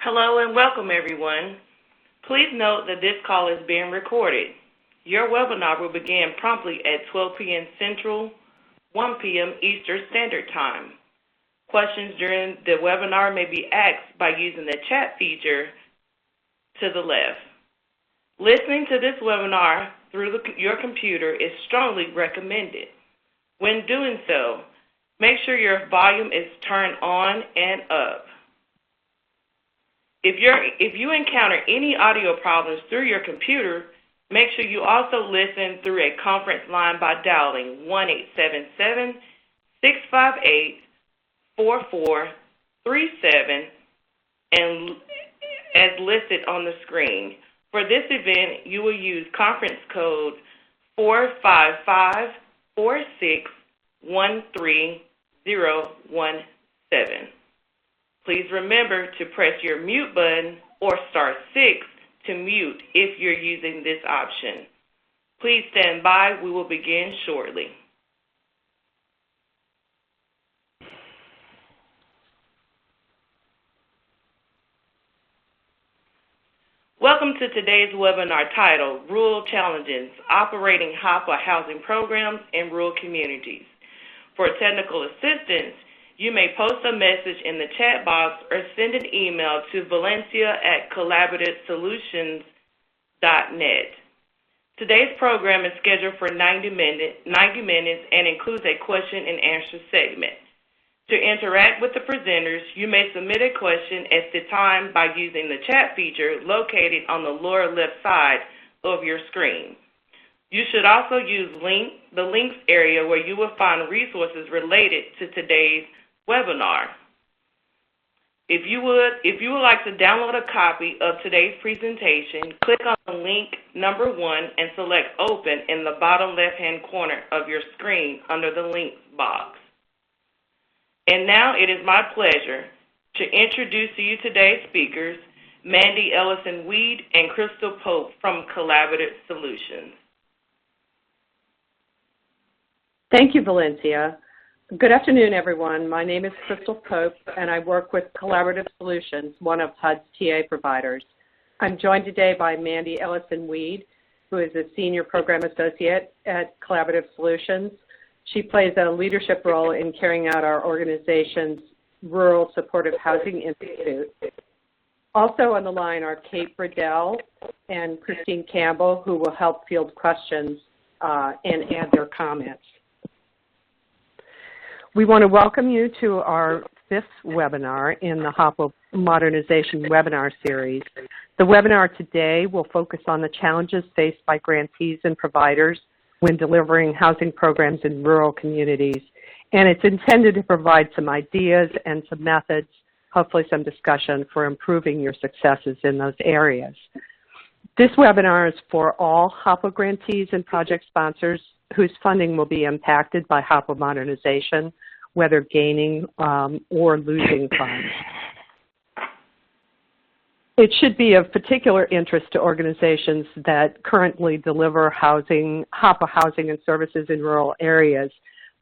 Hello and welcome, everyone. Please note that this call is being recorded. Your webinar will begin promptly at 12 p.m. Central, 1 p.m. Eastern Standard Time. Questions during the webinar may be asked by using the chat feature to the left. Listening to this webinar through your computer is strongly recommended. When doing so, make sure your volume is turned on and up. If you encounter any audio problems through your computer, make sure you also listen through a conference line by dialing 1-877-658-4437 and as listed on the screen. For this event, you will use conference code 455-46-13017. Please remember to press your mute button or star 6 to mute if you're using this option. Please stand by. We will begin shortly. Welcome to today's webinar titled Rural Challenges, Operating Hapa Housing Programs in Rural Communities. For technical assistance, you may post a message in the chat box or send an email to valencia@collaborativesolutions.net. Today's program is scheduled for 90 minutes and includes a question and answer segment. To interact with the presenters, you may submit a question at the time by using the chat feature located on the lower left side of your screen. You should also use the links area where you will find resources related to today's webinar. If you would like to download a copy of today's presentation, click on the link number 1 and select Open in the bottom left-hand corner of your screen under the links box. And now it is my pleasure to introduce to you today's speakers, Mandi Ellison and Crystal Pope from Collaborative Solutions. Thank you, Valencia. Good afternoon, everyone. My name is Crystal Pope, and I work with Collaborative Solutions, one of HUD's TA providers. I'm joined today by Mandi Ellison, who is a Senior Program Associate at Collaborative Solutions. She plays a leadership role in carrying out our organization's Rural Supportive Housing Institute. Also on the line are Kate Bradell and Christine Campbell, who will help field questions and add their comments. We want to welcome you to our 5th webinar in the HOPWA Modernization webinar series. The webinar today will focus on the challenges faced by grantees and providers when delivering housing programs in rural communities, and it's intended to provide some ideas and some methods, hopefully some discussion for improving your successes in those areas. This webinar is for all HOPWA grantees and project sponsors whose funding will be impacted by HOPWA modernization, whether gaining or losing funds. It should be of particular interest to organizations that currently deliver HOPWA housing and services in rural areas,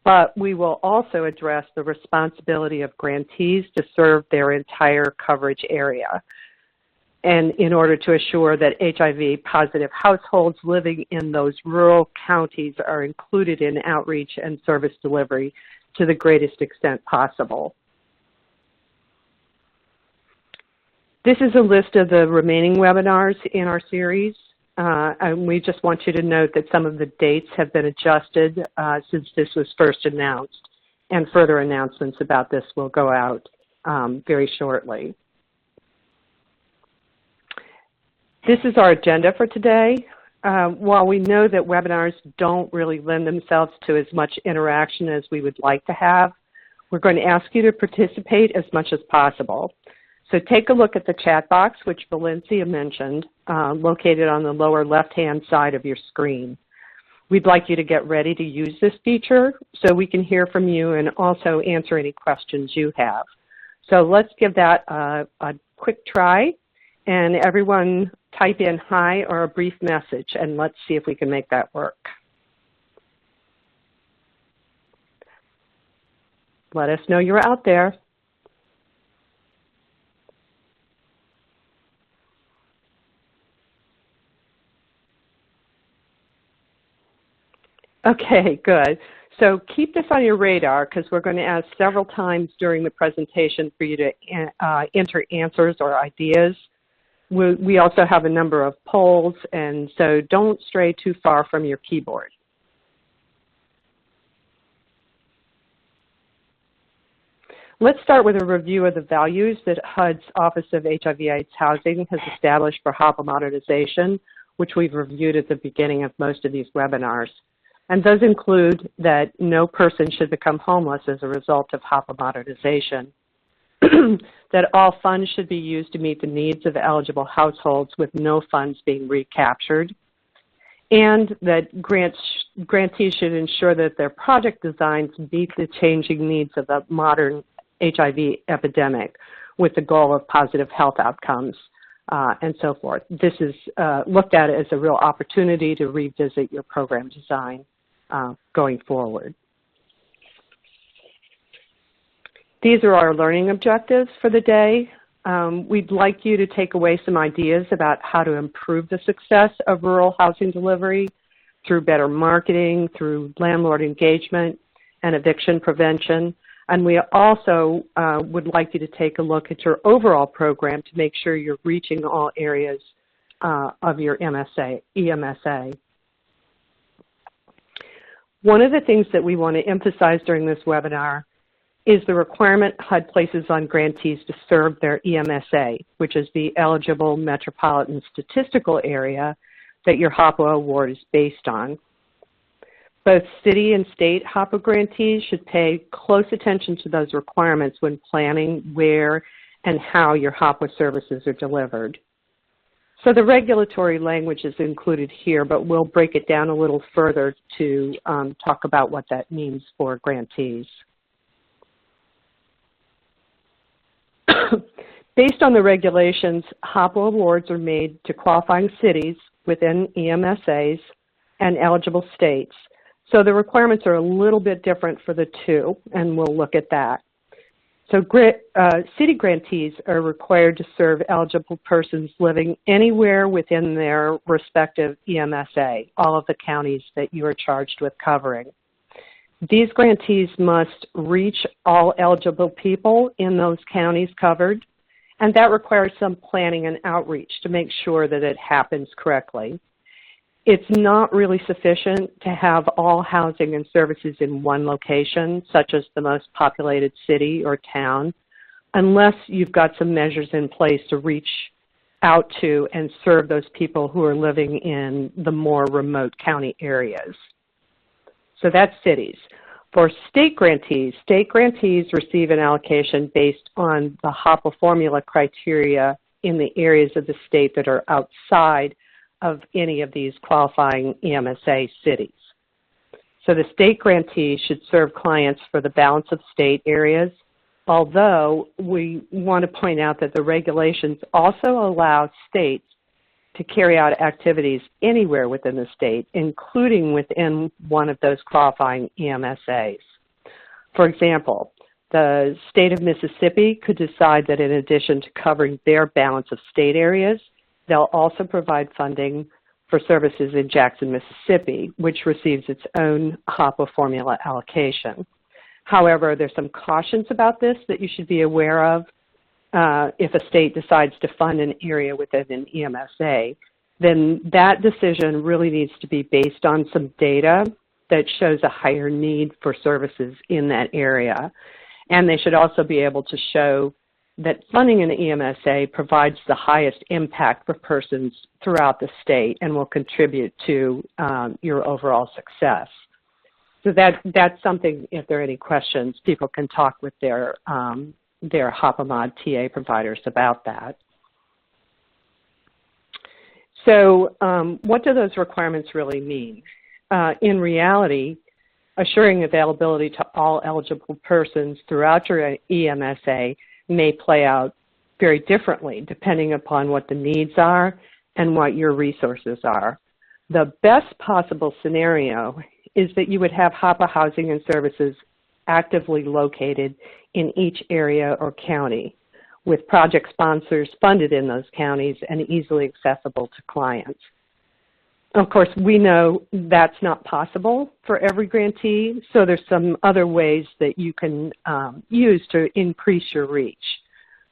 but we will also address the responsibility of grantees to serve their entire coverage area, and in order to assure that HIV-positive households living in those rural counties are included in outreach and service delivery to the greatest extent possible. This is a list of the remaining webinars in our series, and we just want you to note that some of the dates have been adjusted since this was first announced, and further announcements about this will go out very shortly. This is our agenda for today. While we know that webinars don't really lend themselves to as much interaction as we would like to have, we're going to ask you to participate as much as possible. So take a look at the chat box, which Valencia mentioned, located on the lower left-hand side of your screen. We'd like you to get ready to use this feature so we can hear from you and also answer any questions you have. So let's give that a quick try, and everyone type in hi or a brief message, and let's see if we can make that work. Let us know you're out there. Okay, good. So keep this on your radar because we're going to ask several times during the presentation for you to enter answers or ideas. We also have a number of polls, and so don't stray too far from your keyboard. Let's start with a review of the values that HUD's Office of HIV/AIDS Housing has established for Hapa modernization, which we've reviewed at the beginning of most of these webinars. And those include that no person should become homeless as a result of Hapa modernization, that all funds should be used to meet the needs of eligible households with no funds being recaptured, and that grantees should ensure that their project designs meet the changing needs of the modern HIV epidemic with the goal of positive health outcomes and so forth. This is looked at as a real opportunity to revisit your program design going forward. These are our learning objectives for the day. We'd like you to take away some ideas about how to improve the success of rural housing delivery through better marketing, through landlord engagement, and eviction prevention. And we also would like you to take a look at your overall program to make sure you're reaching all areas of your EMSA. One of the things that we want to emphasize during this webinar is the requirement HUD places on grantees to serve their EMSA, which is the eligible metropolitan statistical area that your HOPWA award is based on. Both city and state HOPWA grantees should pay close attention to those requirements when planning where and how your HOPWA services are delivered. So the regulatory language is included here, but we'll break it down a little further to talk about what that means for grantees. Based on the regulations, HOPWA awards are made to qualifying cities within EMSAs and eligible states. So the requirements are a little bit different for the two, and we'll look at that. So city grantees are required to serve eligible persons living anywhere within their respective EMSA, all of the counties that you are charged with covering. These grantees must reach all eligible people in those counties covered, and that requires some planning and outreach to make sure that it happens correctly. It's not really sufficient to have all housing and services in one location, such as the most populated city or town, unless you've got some measures in place to reach out to and serve those people who are living in the more remote county areas. So that's cities. For state grantees receive an allocation based on the HOPWA formula criteria in the areas of the state that are outside of any of these qualifying EMSA cities. So the state grantee should serve clients for the balance of state areas, although we want to point out that the regulations also allow states to carry out activities anywhere within the state, including within one of those qualifying EMSAs. For example, the state of Mississippi could decide that in addition to covering their balance of state areas, they'll also provide funding for services in Jackson, Mississippi, which receives its own HOPWA formula allocation. However, there's some cautions about this that you should be aware of. If a state decides to fund an area within an EMSA, then that decision really needs to be based on some data that shows a higher need for services in that area. And they should also be able to show that funding an EMSA provides the highest impact for persons throughout the state and will contribute to your overall success. So that's something, if there are any questions, people can talk with their HOPWA Mod TA providers about that. So what do those requirements really mean? In reality, assuring availability to all eligible persons throughout your EMSA may play out very differently depending upon what the needs are and what your resources are. The best possible scenario is that you would have HOPWA housing and services actively located in each area or county, with project sponsors funded in those counties and easily accessible to clients. Of course, we know that's not possible for every grantee, so there's some other ways that you can use to increase your reach.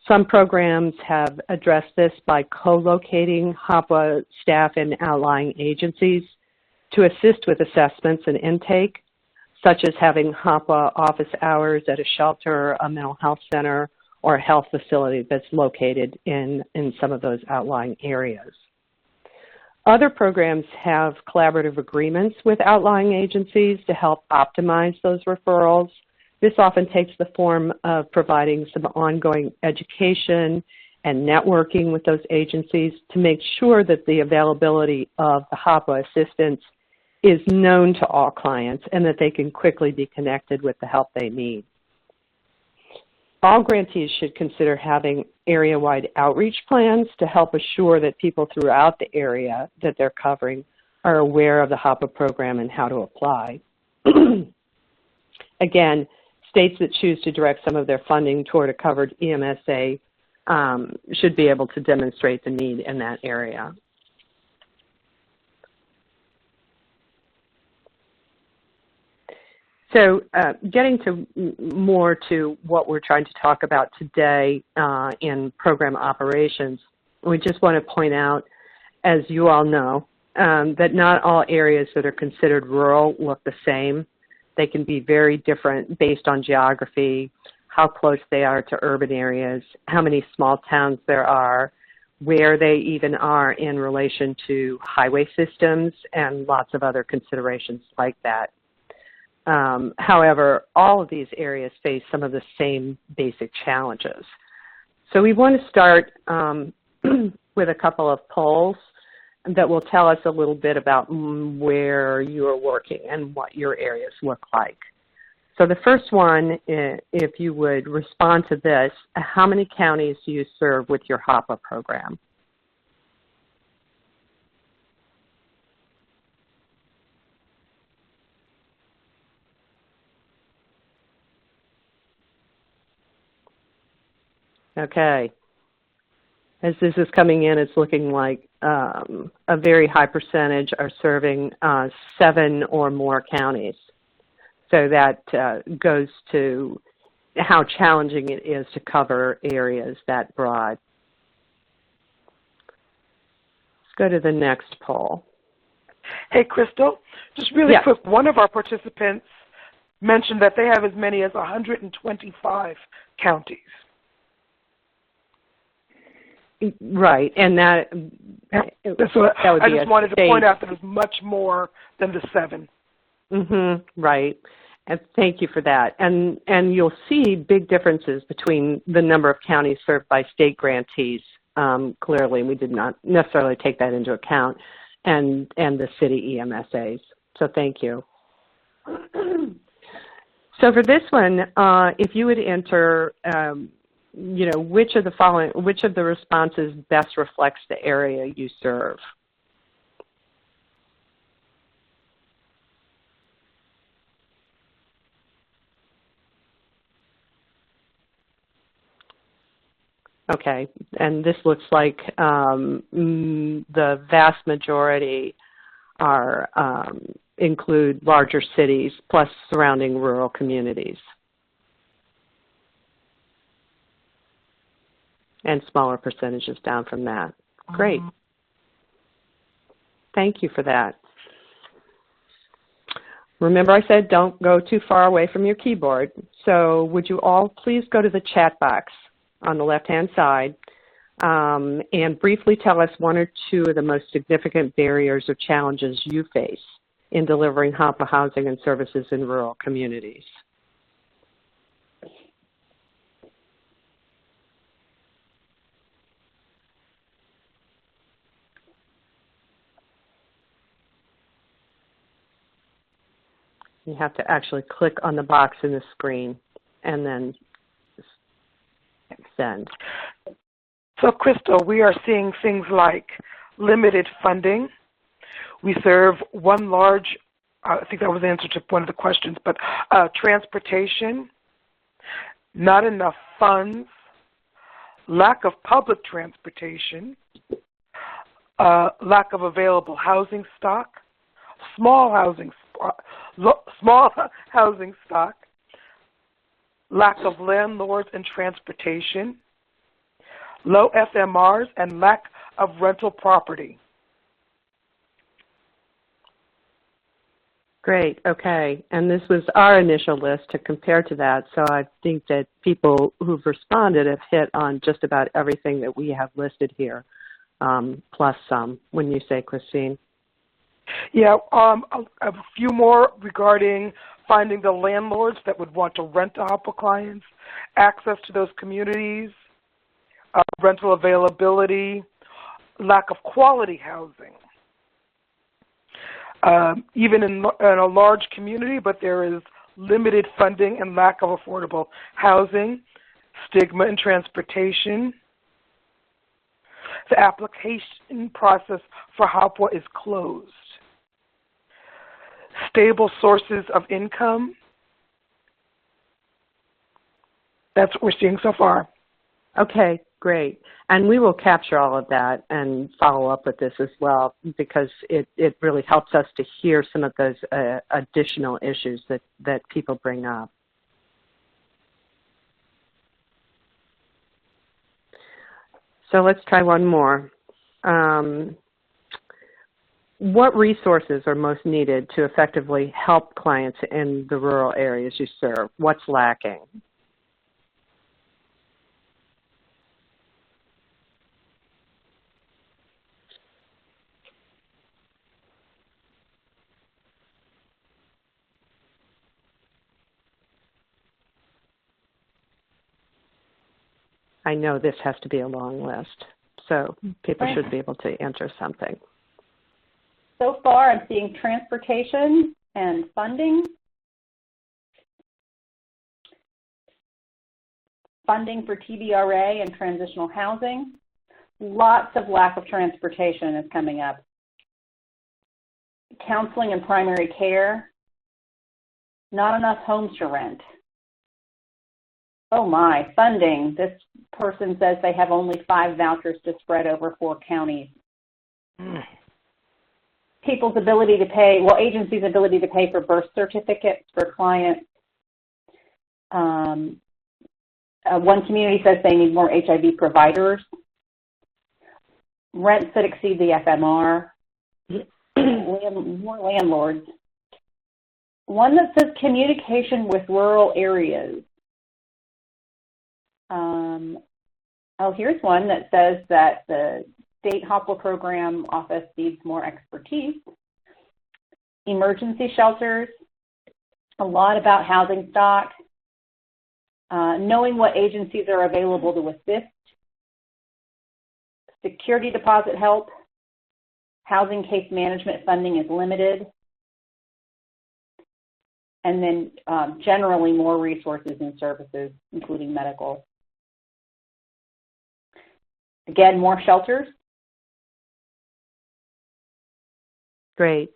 Some programs have addressed this by co-locating HOPWA staff in outlying agencies to assist with assessments and intake, such as having HOPWA office hours at a shelter, a mental health center, or a health facility that's located in some of those outlying areas. Other programs have collaborative agreements with outlying agencies to help optimize those referrals. This often takes the form of providing some ongoing education and networking with those agencies to make sure that the availability of the HOPWA assistance is known to all clients and that they can quickly be connected with the help they need. All grantees should consider having area-wide outreach plans to help assure that people throughout the area that they're covering are aware of the HOPWA program and how to apply. Again, states that choose to direct some of their funding toward a covered EMSA should be able to demonstrate the need in that area. So getting to more to what we're trying to talk about today in program operations, we just want to point out, as you all know, that not all areas that are considered rural look the same. They can be very different based on geography, how close they are to urban areas, how many small towns there are, where they even are in relation to highway systems, and lots of other considerations like that. However, all of these areas face some of the same basic challenges. So we want to start with a couple of polls that will tell us a little bit about where you are working and what your areas look like. So the first one, if you would respond to this, how many counties do you serve with your HOPWA program? Okay. As this is coming in, it's looking like a very high percentage are serving 7 or more counties. So that goes to how challenging it is to cover areas that broad. Let's go to the next poll. Hey, Crystal, just really quick, one of our participants mentioned that they have as many as 125 counties. Right, and that would I just wanted to point out that it's much more than the 7. Right, and thank you for that. And you'll see big differences between the number of counties served by state grantees. Clearly, we did not necessarily take that into account, and the city EMSAs. So thank you. So for this one, if you would enter, which of the responses best reflects the area you serve? Okay, and this looks like the vast majority are include larger cities plus surrounding rural communities. And smaller percentages down from that. Great. Thank you for that. Remember I said don't go too far away from your keyboard. So would you all please go to the chat box on the left-hand side and briefly tell us 1 or 2 of the most significant barriers or challenges you face in delivering HOPWA housing and services in rural communities. You have to actually click on the box in the screen and then send. So, Crystal, we are seeing things like limited funding. We serve one large, I think that was the answer to one of the questions, but transportation, not enough funds, lack of public transportation, lack of available housing stock, small housing stock, lack of landlords and transportation, low FMRs, and lack of rental property. Great, okay. And this was our initial list to compare to that, so I think that people who've responded have hit on just about everything that we have listed here, plus some, wouldn't you say, Christine? Yeah, a few more regarding finding the landlords that would want to rent to HOPWA clients, access to those communities, rental availability, lack of quality housing. Even in a large community, but there is limited funding and lack of affordable housing, stigma and transportation. The application process for HOPWA is closed. Stable sources of income. That's what we're seeing so far. Okay, great. And we will capture all of that and follow up with this as well, because it really helps us to hear some of those additional issues that people bring up. So let's try one more. What resources are most needed to effectively help clients in the rural areas you serve? What's lacking? I know this has to be a long list, so people should be able to answer something. So far, I'm seeing transportation and funding. Funding for TBRA and transitional housing. Lots of lack of transportation is coming up. Counseling and primary care. Not enough homes to rent. Oh my, funding. This person says they have only 5 vouchers to spread over 4 counties. People's ability to pay, well, agencies' ability to pay for birth certificates for clients. One community says they need more HIV providers. Rents that exceed the FMR. More landlords. One that says communication with rural areas. Here's one that says that the state HOPWA program office needs more expertise. Emergency shelters, a lot about housing stock, knowing what agencies are available to assist, security deposit help, housing case management funding is limited, and then generally more resources and services, including medical. Again, more shelters. Great.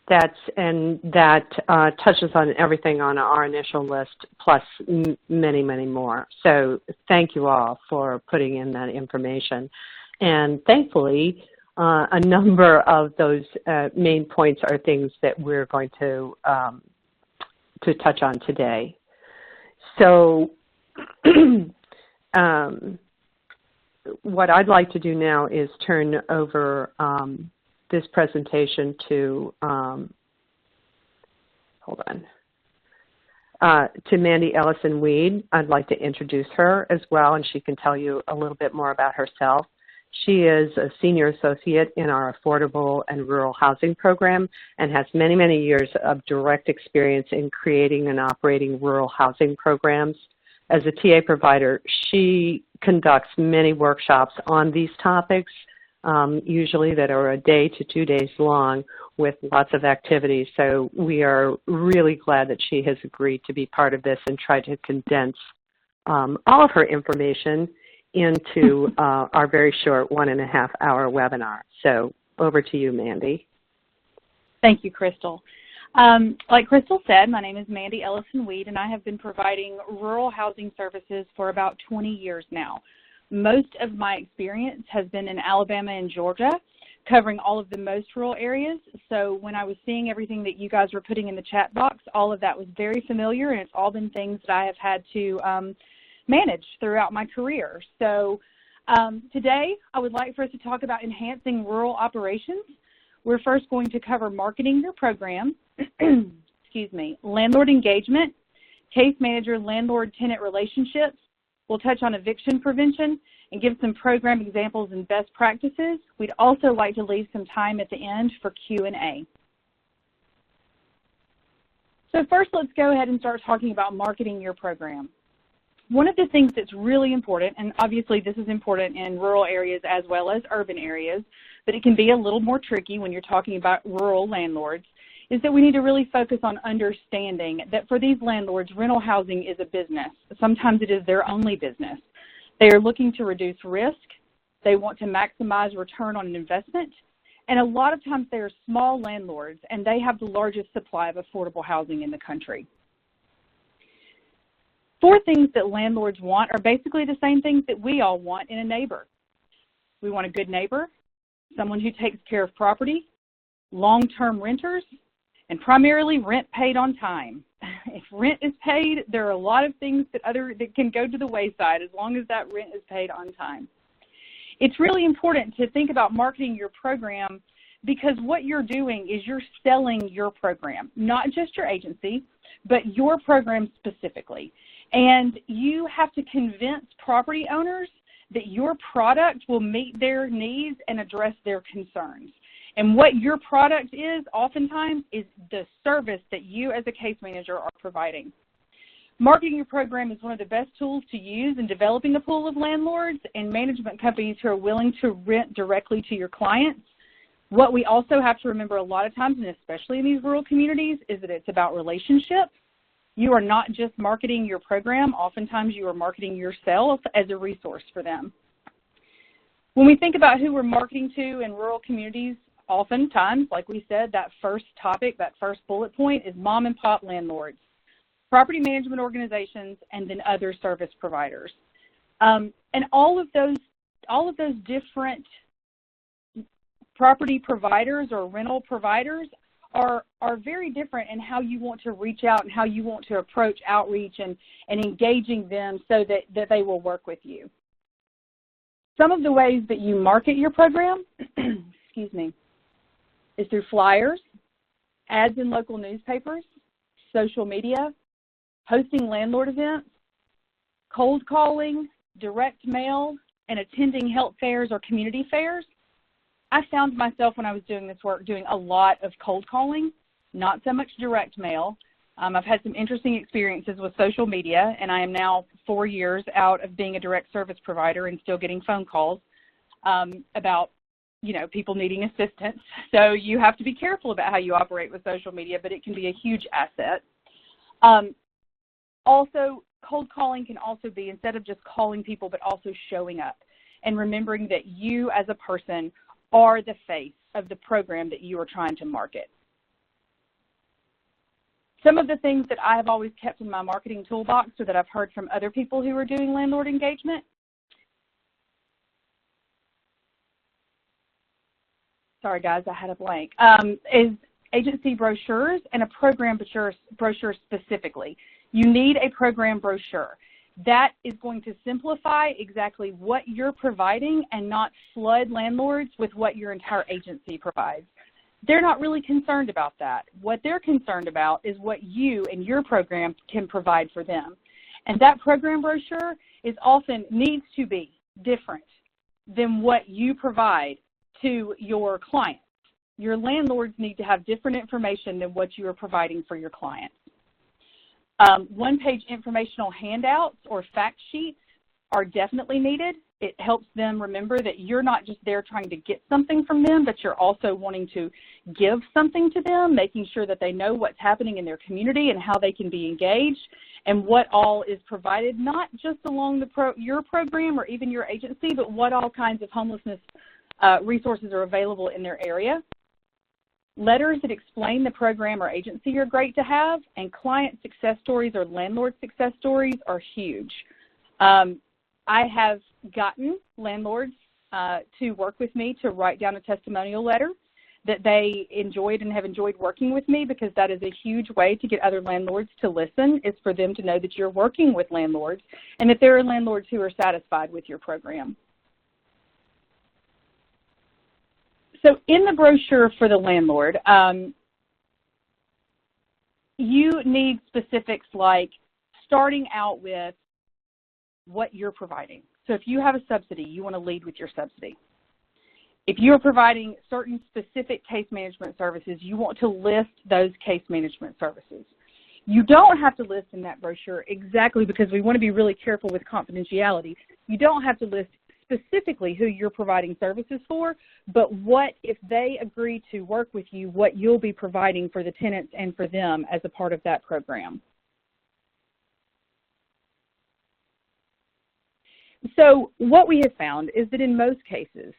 That touches on everything on our initial list, plus many, many more. So thank you all for putting in that information. And thankfully, a number of those main points are things that we're going to touch on today. So what I'd like to do now is turn over this presentation to, to Mandi Ellison. I'd like to introduce her as well, and she can tell you a little bit more about herself. She is a senior associate in our affordable and rural housing program and has many, many years of direct experience in creating and operating rural housing programs. As a TA provider, she conducts many workshops on these topics, usually that are a day to 2 days long with lots of activities. So we are really glad that she has agreed to be part of this and try to condense all of her information into our very short 1.5-hour webinar. So over to you, Mandi. Thank you, Crystal. Like Crystal said, my name is Mandi Ellison, and I have been providing rural housing services for about 20 years now. Most of my experience has been in Alabama and Georgia, covering all of the most rural areas. So when I was seeing everything that you guys were putting in the chat box, all of that was very familiar, and it's all been things that I have had to manage throughout my career. So today I would like for us to talk about enhancing rural operations. We're first going to cover marketing your program, excuse me, landlord engagement, case manager landlord-tenant relationships. We'll touch on eviction prevention and give some program examples and best practices. We'd also like to leave some time at the end for Q&A. So first, let's go ahead and start talking about marketing your program. One of the things that's really important, and obviously this is important in rural areas as well as urban areas, but it can be a little more tricky when you're talking about rural landlords, is that we need to really focus on understanding that for these landlords, rental housing is a business. Sometimes it is their only business. They are looking to reduce risk. They want to maximize return on an investment. And a lot of times they are small landlords, and they have the largest supply of affordable housing in the country. 4 things that landlords want are basically the same things that we all want in a neighbor. We want a good neighbor, someone who takes care of property, long-term renters, and primarily rent paid on time. If rent is paid, there are a lot of things that can go to the wayside as long as that rent is paid on time. It's really important to think about marketing your program, because what you're doing is you're selling your program, not just your agency, but your program specifically. And you have to convince property owners that your product will meet their needs and address their concerns. And what your product is oftentimes is the service that you as a case manager are providing. Marketing your program is one of the best tools to use in developing a pool of landlords and management companies who are willing to rent directly to your clients. What we also have to remember a lot of times, and especially in these rural communities, is that it's about relationships. You are not just marketing your program. Oftentimes you are marketing yourself as a resource for them. When we think about who we're marketing to in rural communities, oftentimes, like we said, that first topic, that first bullet point is mom and pop landlords, property management organizations, and then other service providers. And all of those different property providers or rental providers are very different in how you want to reach out and how you want to approach outreach and engaging them so that they will work with you. Some of the ways that you market your program, excuse me, is through flyers, ads in local newspapers, social media, hosting landlord events, cold calling, direct mail, and attending health fairs or community fairs. I found myself when I was doing this work doing a lot of cold calling, not so much direct mail. I've had some interesting experiences with social media, and I am now 4 years out of being a direct service provider and still getting phone calls about people needing assistance. So you have to be careful about how you operate with social media, but it can be a huge asset. Also, cold calling can also be, instead of just calling people, but also showing up and remembering that you as a person are the face of the program that you are trying to market. Some of the things that I have always kept in my marketing toolbox, or that I've heard from other people who are doing landlord engagement, sorry guys, I had a blank, is agency brochures and a program brochure specifically. You need a program brochure. That is going to simplify exactly what you're providing and not flood landlords with what your entire agency provides. They're not really concerned about that. What they're concerned about is what you and your program can provide for them. And that program brochure needs to be different than what you provide to your clients. Your landlords need to have different information than what you are providing for your clients. One-page informational handouts or fact sheets are definitely needed. It helps them remember that you're not just there trying to get something from them, but you're also wanting to give something to them, making sure that they know what's happening in their community and how they can be engaged and what all is provided, not just along your program or even your agency, but what all kinds of homelessness resources are available in their area. Letters that explain the program or agency are great to have, and client success stories or landlord success stories are huge. I have gotten landlords to work with me to write down a testimonial letter that they enjoyed and have enjoyed working with me, because that is a huge way to get other landlords to listen, is for them to know that you're working with landlords and that there are landlords who are satisfied with your program. So in the brochure for the landlord, you need specifics like starting out with what you're providing. So if you have a subsidy, you want to lead with your subsidy. If you're providing certain specific case management services, you want to list those case management services. You don't have to list in that brochure exactly, because we want to be really careful with confidentiality. You don't have to list specifically who you're providing services for, but what, if they agree to work with you, what you'll be providing for the tenants and for them as a part of that program. So what we have found is that in most cases,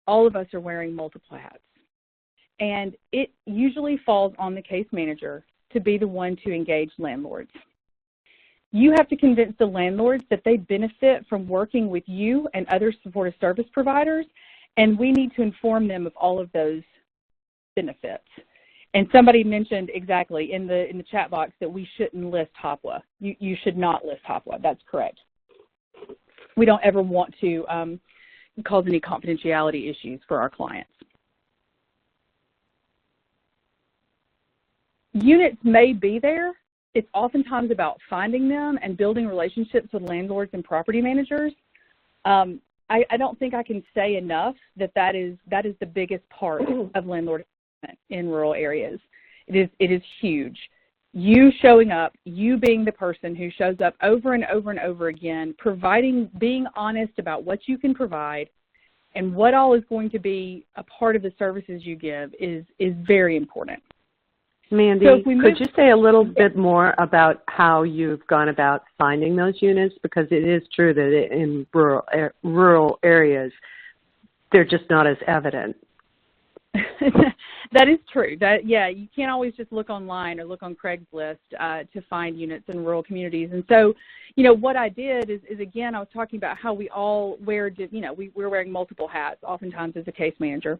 all of us are wearing multiple hats, and it usually falls on the case manager to be the one to engage landlords. You have to convince the landlords that they benefit from working with you and other supportive service providers, and we need to inform them of all of those benefits. And somebody mentioned exactly in the chat box that we shouldn't list HOPWA. You should not list HOPWA. That's correct. We don't ever want to cause any confidentiality issues for our clients. Units may be there. It's oftentimes about finding them and building relationships with landlords and property managers. I don't think I can say enough that is the biggest part of landlord in rural areas. It is huge. You showing up, you being the person who shows up over and over and over again, being honest about what you can provide and what all is going to be a part of the services you give is very important. Mandy, so could you say a little bit more about how you've gone about finding those units? Because it is true that in rural areas, they're just not as evident. That is true. You can't always just look online or look on Craigslist to find units in rural communities. And so, what I did is again, I was talking about how we all we're wearing multiple hats, oftentimes as a case manager.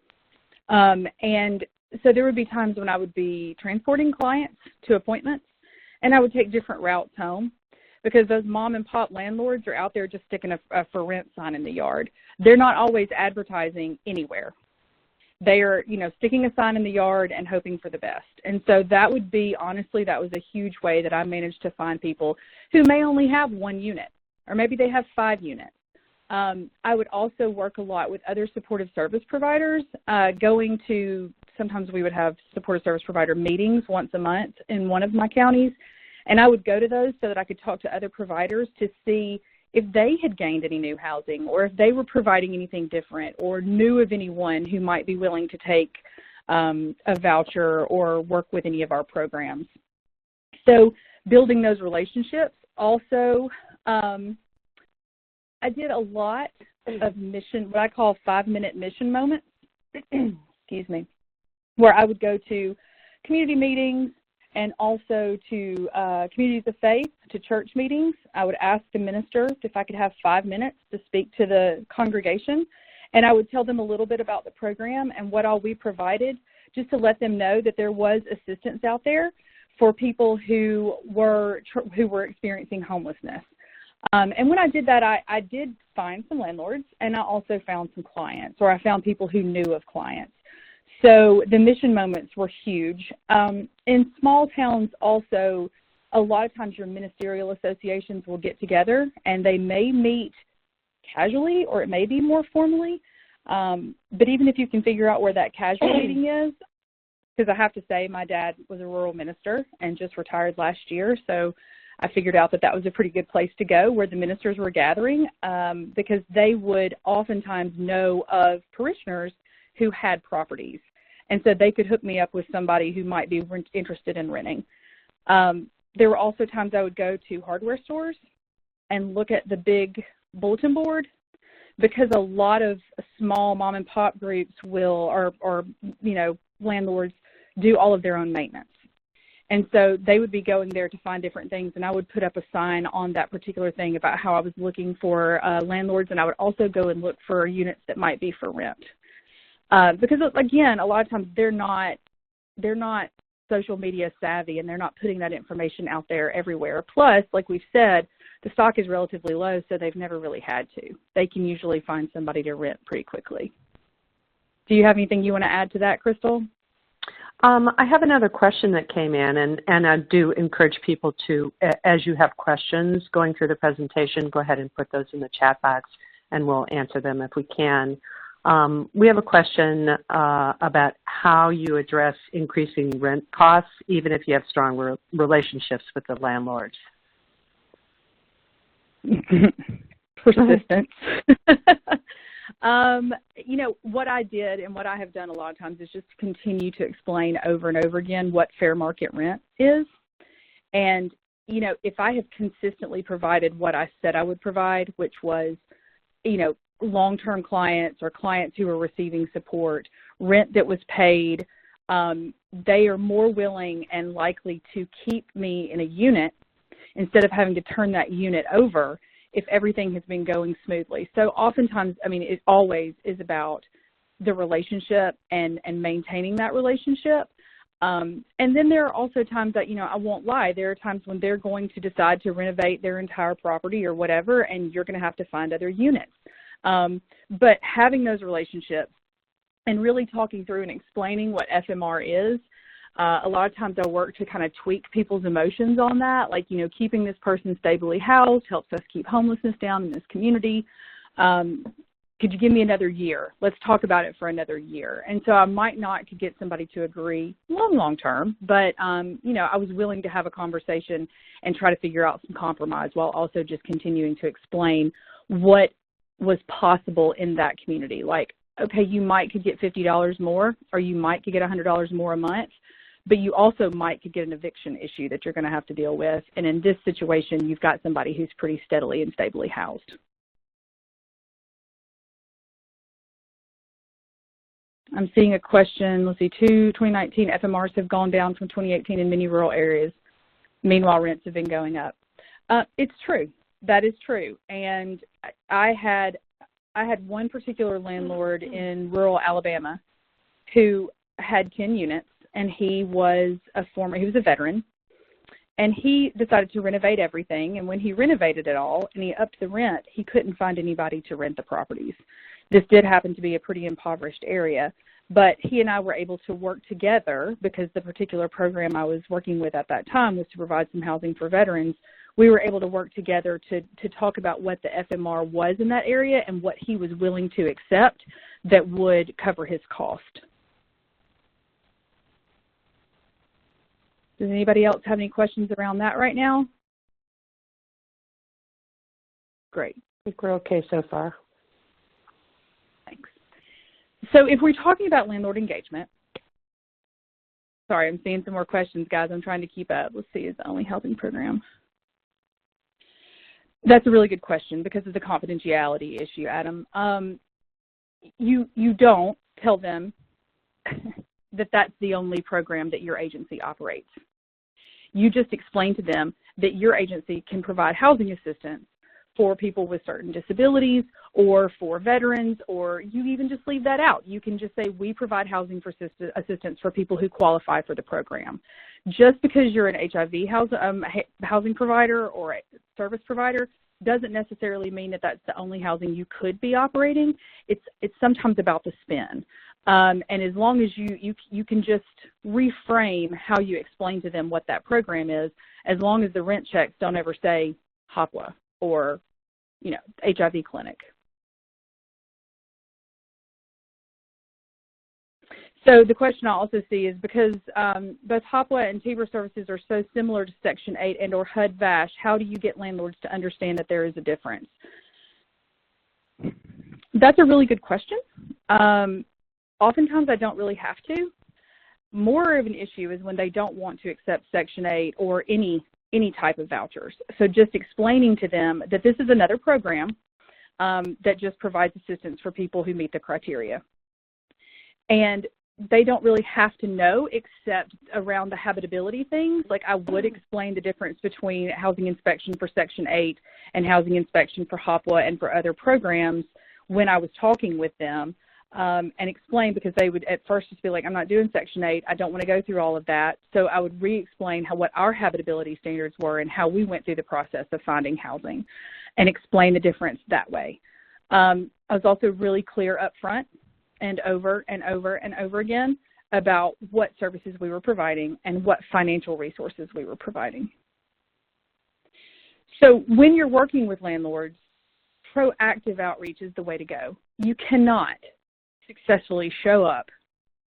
And so there would be times when I would be transporting clients to appointments, and I would take different routes home, because those mom and pop landlords are out there just sticking a for rent sign in the yard. They're not always advertising anywhere. They are, sticking a sign in the yard and hoping for the best. And so that was a huge way that I managed to find people who may only have one unit, or maybe they have 5 units. I would also work a lot with other supportive service providers, sometimes we would have supportive service provider meetings once a month in one of my counties, and I would go to those so that I could talk to other providers to see if they had gained any new housing, or if they were providing anything different, or knew of anyone who might be willing to take a voucher or work with any of our programs. So building those relationships. Also, I did a lot of what I call 5-minute mission moments, excuse me, where I would go to community meetings and also to communities of faith, to church meetings. I would ask the minister if I could have 5 minutes to speak to the congregation, and I would tell them a little bit about the program and what all we provided, just to let them know that there was assistance out there for people who were experiencing homelessness. And when I did that, I did find some landlords, and I also found some clients, or I found people who knew of clients. So the mission moments were huge. In small towns also, a lot of times your ministerial associations will get together, and they may meet casually, or it may be more formally. But even if you can figure out where that casual meeting is, because I have to say my dad was a rural minister and just retired last year, so I figured out that was a pretty good place to go, where the ministers were gathering, because they would oftentimes know of parishioners who had properties. And so they could hook me up with somebody who might be interested in renting. There were also times I would go to hardware stores and look at the big bulletin board, because a lot of small mom and pop groups landlords do all of their own maintenance. And so they would be going there to find different things, and I would put up a sign on that particular thing about how I was looking for landlords, and I would also go and look for units that might be for rent. Because, again, a lot of times they're not social media savvy, and they're not putting that information out there everywhere. Plus, like we've said, the stock is relatively low, so they've never really had to. They can usually find somebody to rent pretty quickly. Do you have anything you want to add to that, Crystal? I have another question that came in, and I do encourage people to, as you have questions going through the presentation, go ahead and put those in the chat box, and we'll answer them if we can. We have a question about how you address increasing rent costs, even if you have strong relationships with the landlords. Persistence. You know, what I did and what I have done a lot of times is just continue to explain over and over again what fair market rent is. And, you know, if I have consistently provided what I said I would provide, which was, you know, long-term clients or clients who are receiving support, rent that was paid, they are more willing and likely to keep me in a unit instead of having to turn that unit over if everything has been going smoothly. So oftentimes, I mean, it always is about the relationship and maintaining that relationship. And then there are also times that, you know, I won't lie, there are times when they're going to decide to renovate their entire property or whatever, and you're going to have to find other units. But having those relationships and really talking through and explaining what FMR is, a lot of times I work to kind of tweak people's emotions on that, like, you know, keeping this person stably housed helps us keep homelessness down in this community. Could you give me another year? Let's talk about it for another year. And so I might not could get somebody to agree long term, but, you know, I was willing to have a conversation and try to figure out some compromise while also just continuing to explain what was possible in that community. Like, okay, you might could get $50 more, or you might could get $100 more a month, but you also might could get an eviction issue that you're going to have to deal with. And in this situation, you've got somebody who's pretty steadily and stably housed. I'm seeing a question. Let's see, 2019 FMRs have gone down from 2018 in many rural areas. Meanwhile, rents have been going up. It's true. That is true. And I had one particular landlord in rural Alabama who had 10 units, and he was a veteran, and he decided to renovate everything. And when he renovated it all and he upped the rent, he couldn't find anybody to rent the properties. This did happen to be a pretty impoverished area, but he and I were able to work together because the particular program I was working with at that time was to provide some housing for veterans. We were able to work together to talk about what the FMR was in that area and what he was willing to accept that would cover his cost. Does anybody else have any questions around that right now? Great. I think we're okay so far. Thanks. So if we're talking about landlord engagement, sorry, I'm seeing some more questions, guys. I'm trying to keep up. Let's see, is the only housing program? That's a really good question because of the confidentiality issue, Adam. You don't tell them that that's the only program that your agency operates. You just explain to them that your agency can provide housing assistance for people with certain disabilities or for veterans, or you even just leave that out. You can just say, we provide housing for assistance for people who qualify for the program. Just because you're an HIV housing provider or a service provider doesn't necessarily mean that that's the only housing you could be operating. It's sometimes about the spin. And as long as you can just reframe how you explain to them what that program is, as long as the rent checks don't ever say HOPWA or, you know, HIV clinic. So the question I also see is because both HOPWA and TBRA services are so similar to Section 8 and or HUD-VASH, how do you get landlords to understand that there is a difference? That's a really good question. Oftentimes I don't really have to. More of an issue is when they don't want to accept Section 8 or any type of vouchers. So just explaining to them that this is another program that just provides assistance for people who meet the criteria. And they don't really have to know except around the habitability things. Like I would explain the difference between housing inspection for Section 8 and housing inspection for HOPWA and for other programs when I was talking with them, and explain, because they would at first just be like, I'm not doing Section 8, I don't want to go through all of that. So I would re-explain what our habitability standards were and how we went through the process of finding housing and explain the difference that way. I was also really clear up front and over and over and over again about what services we were providing and what financial resources we were providing. So when you're working with landlords, proactive outreach is the way to go. You cannot successfully show up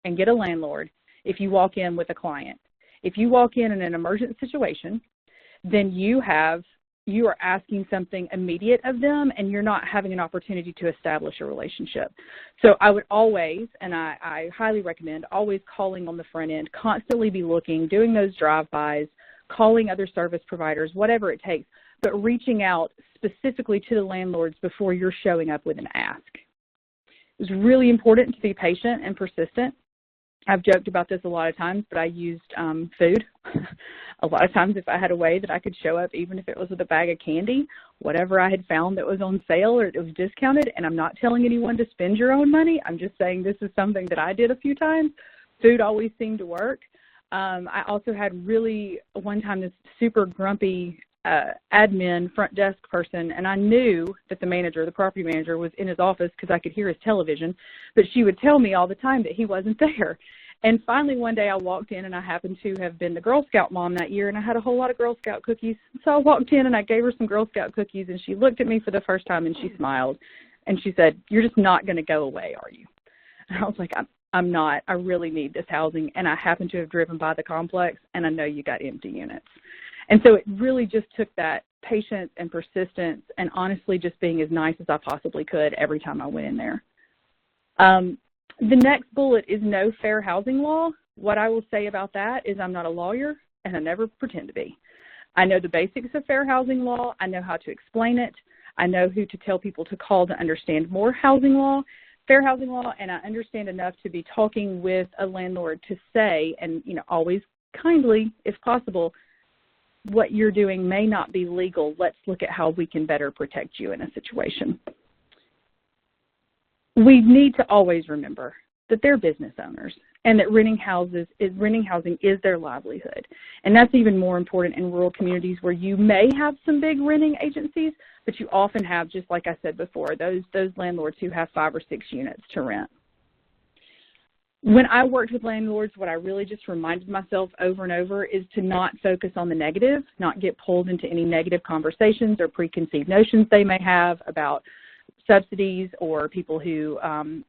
and get a landlord if you walk in with a client. If you walk in an emergent situation, then you are asking something immediate of them, and you're not having an opportunity to establish a relationship. So I would always, and I highly recommend, always calling on the front end, constantly be looking, doing those drive-bys, calling other service providers, whatever it takes, but reaching out specifically to the landlords before you're showing up with an ask. It's really important to be patient and persistent. I've joked about this a lot of times, but I used food. A lot of times if I had a way that I could show up, even if it was with a bag of candy, whatever I had found that was on sale or it was discounted, and I'm not telling anyone to spend your own money, I'm just saying this is something that I did a few times. Food always seemed to work. I also had one time this super grumpy admin front desk person, and I knew that the property manager, was in his office because I could hear his television, but she would tell me all the time that he wasn't there. And finally one day I walked in, and I happened to have been the Girl Scout mom that year, and I had a whole lot of Girl Scout cookies. So I walked in and I gave her some Girl Scout cookies, and she looked at me for the first time and she smiled, and she said, "You're just not going to go away, are you?" And I was like, I'm not. I really need this housing, and I happen to have driven by the complex, and I know you got empty units. And so it really just took that patience and persistence and honestly just being as nice as I possibly could every time I went in there. The next bullet is no fair housing law. What I will say about that is I'm not a lawyer, and I never pretend to be. I know the basics of fair housing law. I know how to explain it. I know who to tell people to call to understand more housing law, fair housing law, and I understand enough to be talking with a landlord to say, and always kindly, if possible, what you're doing may not be legal. Let's look at how we can better protect you in a situation. We need to always remember that they're business owners and that renting housing is their livelihood. And that's even more important in rural communities where you may have some big renting agencies, but you often have, just like I said before, those landlords who have 5 or 6 units to rent. When I worked with landlords, what I really just reminded myself over and over is to not focus on the negative, not get pulled into any negative conversations or preconceived notions they may have about subsidies or people who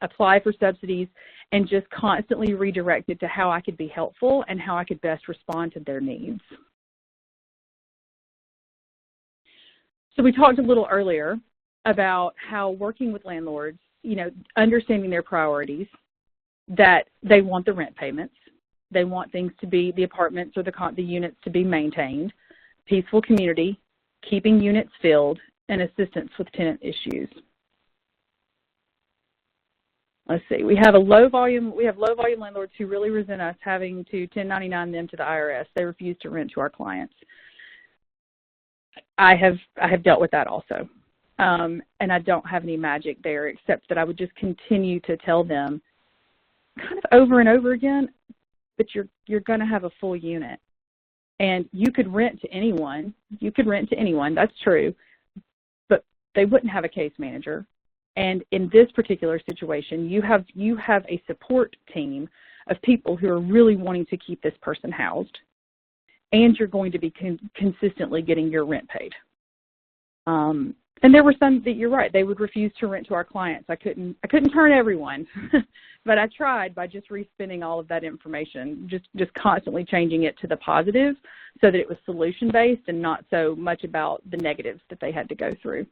apply for subsidies, and just constantly redirect it to how I could be helpful and how I could best respond to their needs. So we talked a little earlier about how working with landlords, understanding their priorities, that they want the rent payments, they want things to be, the apartments or the units to be maintained, peaceful community, keeping units filled, and assistance with tenant issues. Let's see, we have low volume landlords who really resent us having to 1099 them to the IRS. They refuse to rent to our clients. I have dealt with that also. And I don't have any magic there, except that I would just continue to tell them kind of over and over again, but you're going to have a full unit. And you could rent to anyone. You could rent to anyone, that's true, but they wouldn't have a case manager. And in this particular situation, you have a support team of people who are really wanting to keep this person housed, and you're going to be consistently getting your rent paid. And there were some that, you're right, they would refuse to rent to our clients. I couldn't turn everyone, but I tried by just respinning all of that information, just constantly changing it to the positive so that it was solution-based and not so much about the negatives that they had to go through.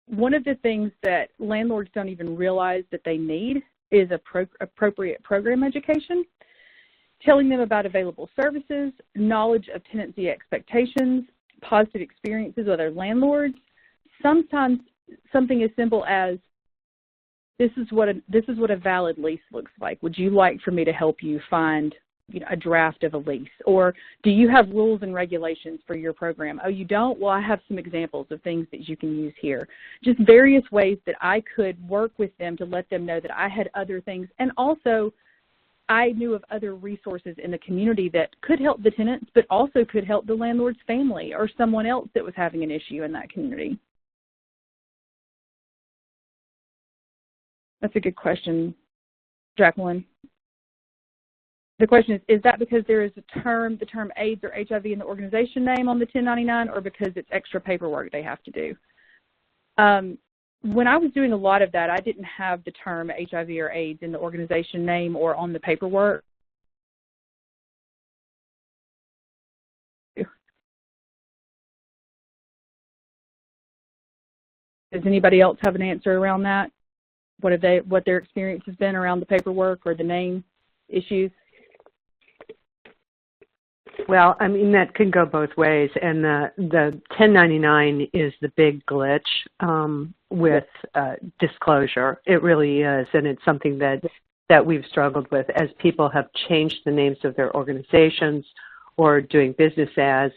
One of the things that landlords don't even realize that they need is appropriate program education, telling them about available services, knowledge of tenancy expectations, positive experiences with other landlords. Sometimes something as simple as this is what a valid lease looks like. Would you like for me to help you find a draft of a lease? Or do you have rules and regulations for your program? Oh, you don't? Well, I have some examples of things that you can use here. Just various ways that I could work with them to let them know that I had other things. And also, I knew of other resources in the community that could help the tenants, but also could help the landlord's family or someone else that was having an issue in that community. That's a good question, Jacqueline. The question is that because there is the term AIDS or HIV in the organization name on the 1099, or because it's extra paperwork they have to do? When I was doing a lot of that, I didn't have the term HIV or AIDS in the organization name or on the paperwork. Does anybody else have an answer around that? What their experience has been around the paperwork or the name issues? Well, I mean, that can go both ways, and the 1099 is the big glitch with disclosure. It really is, and it's something that we've struggled with as people have changed the names of their organizations or doing business as,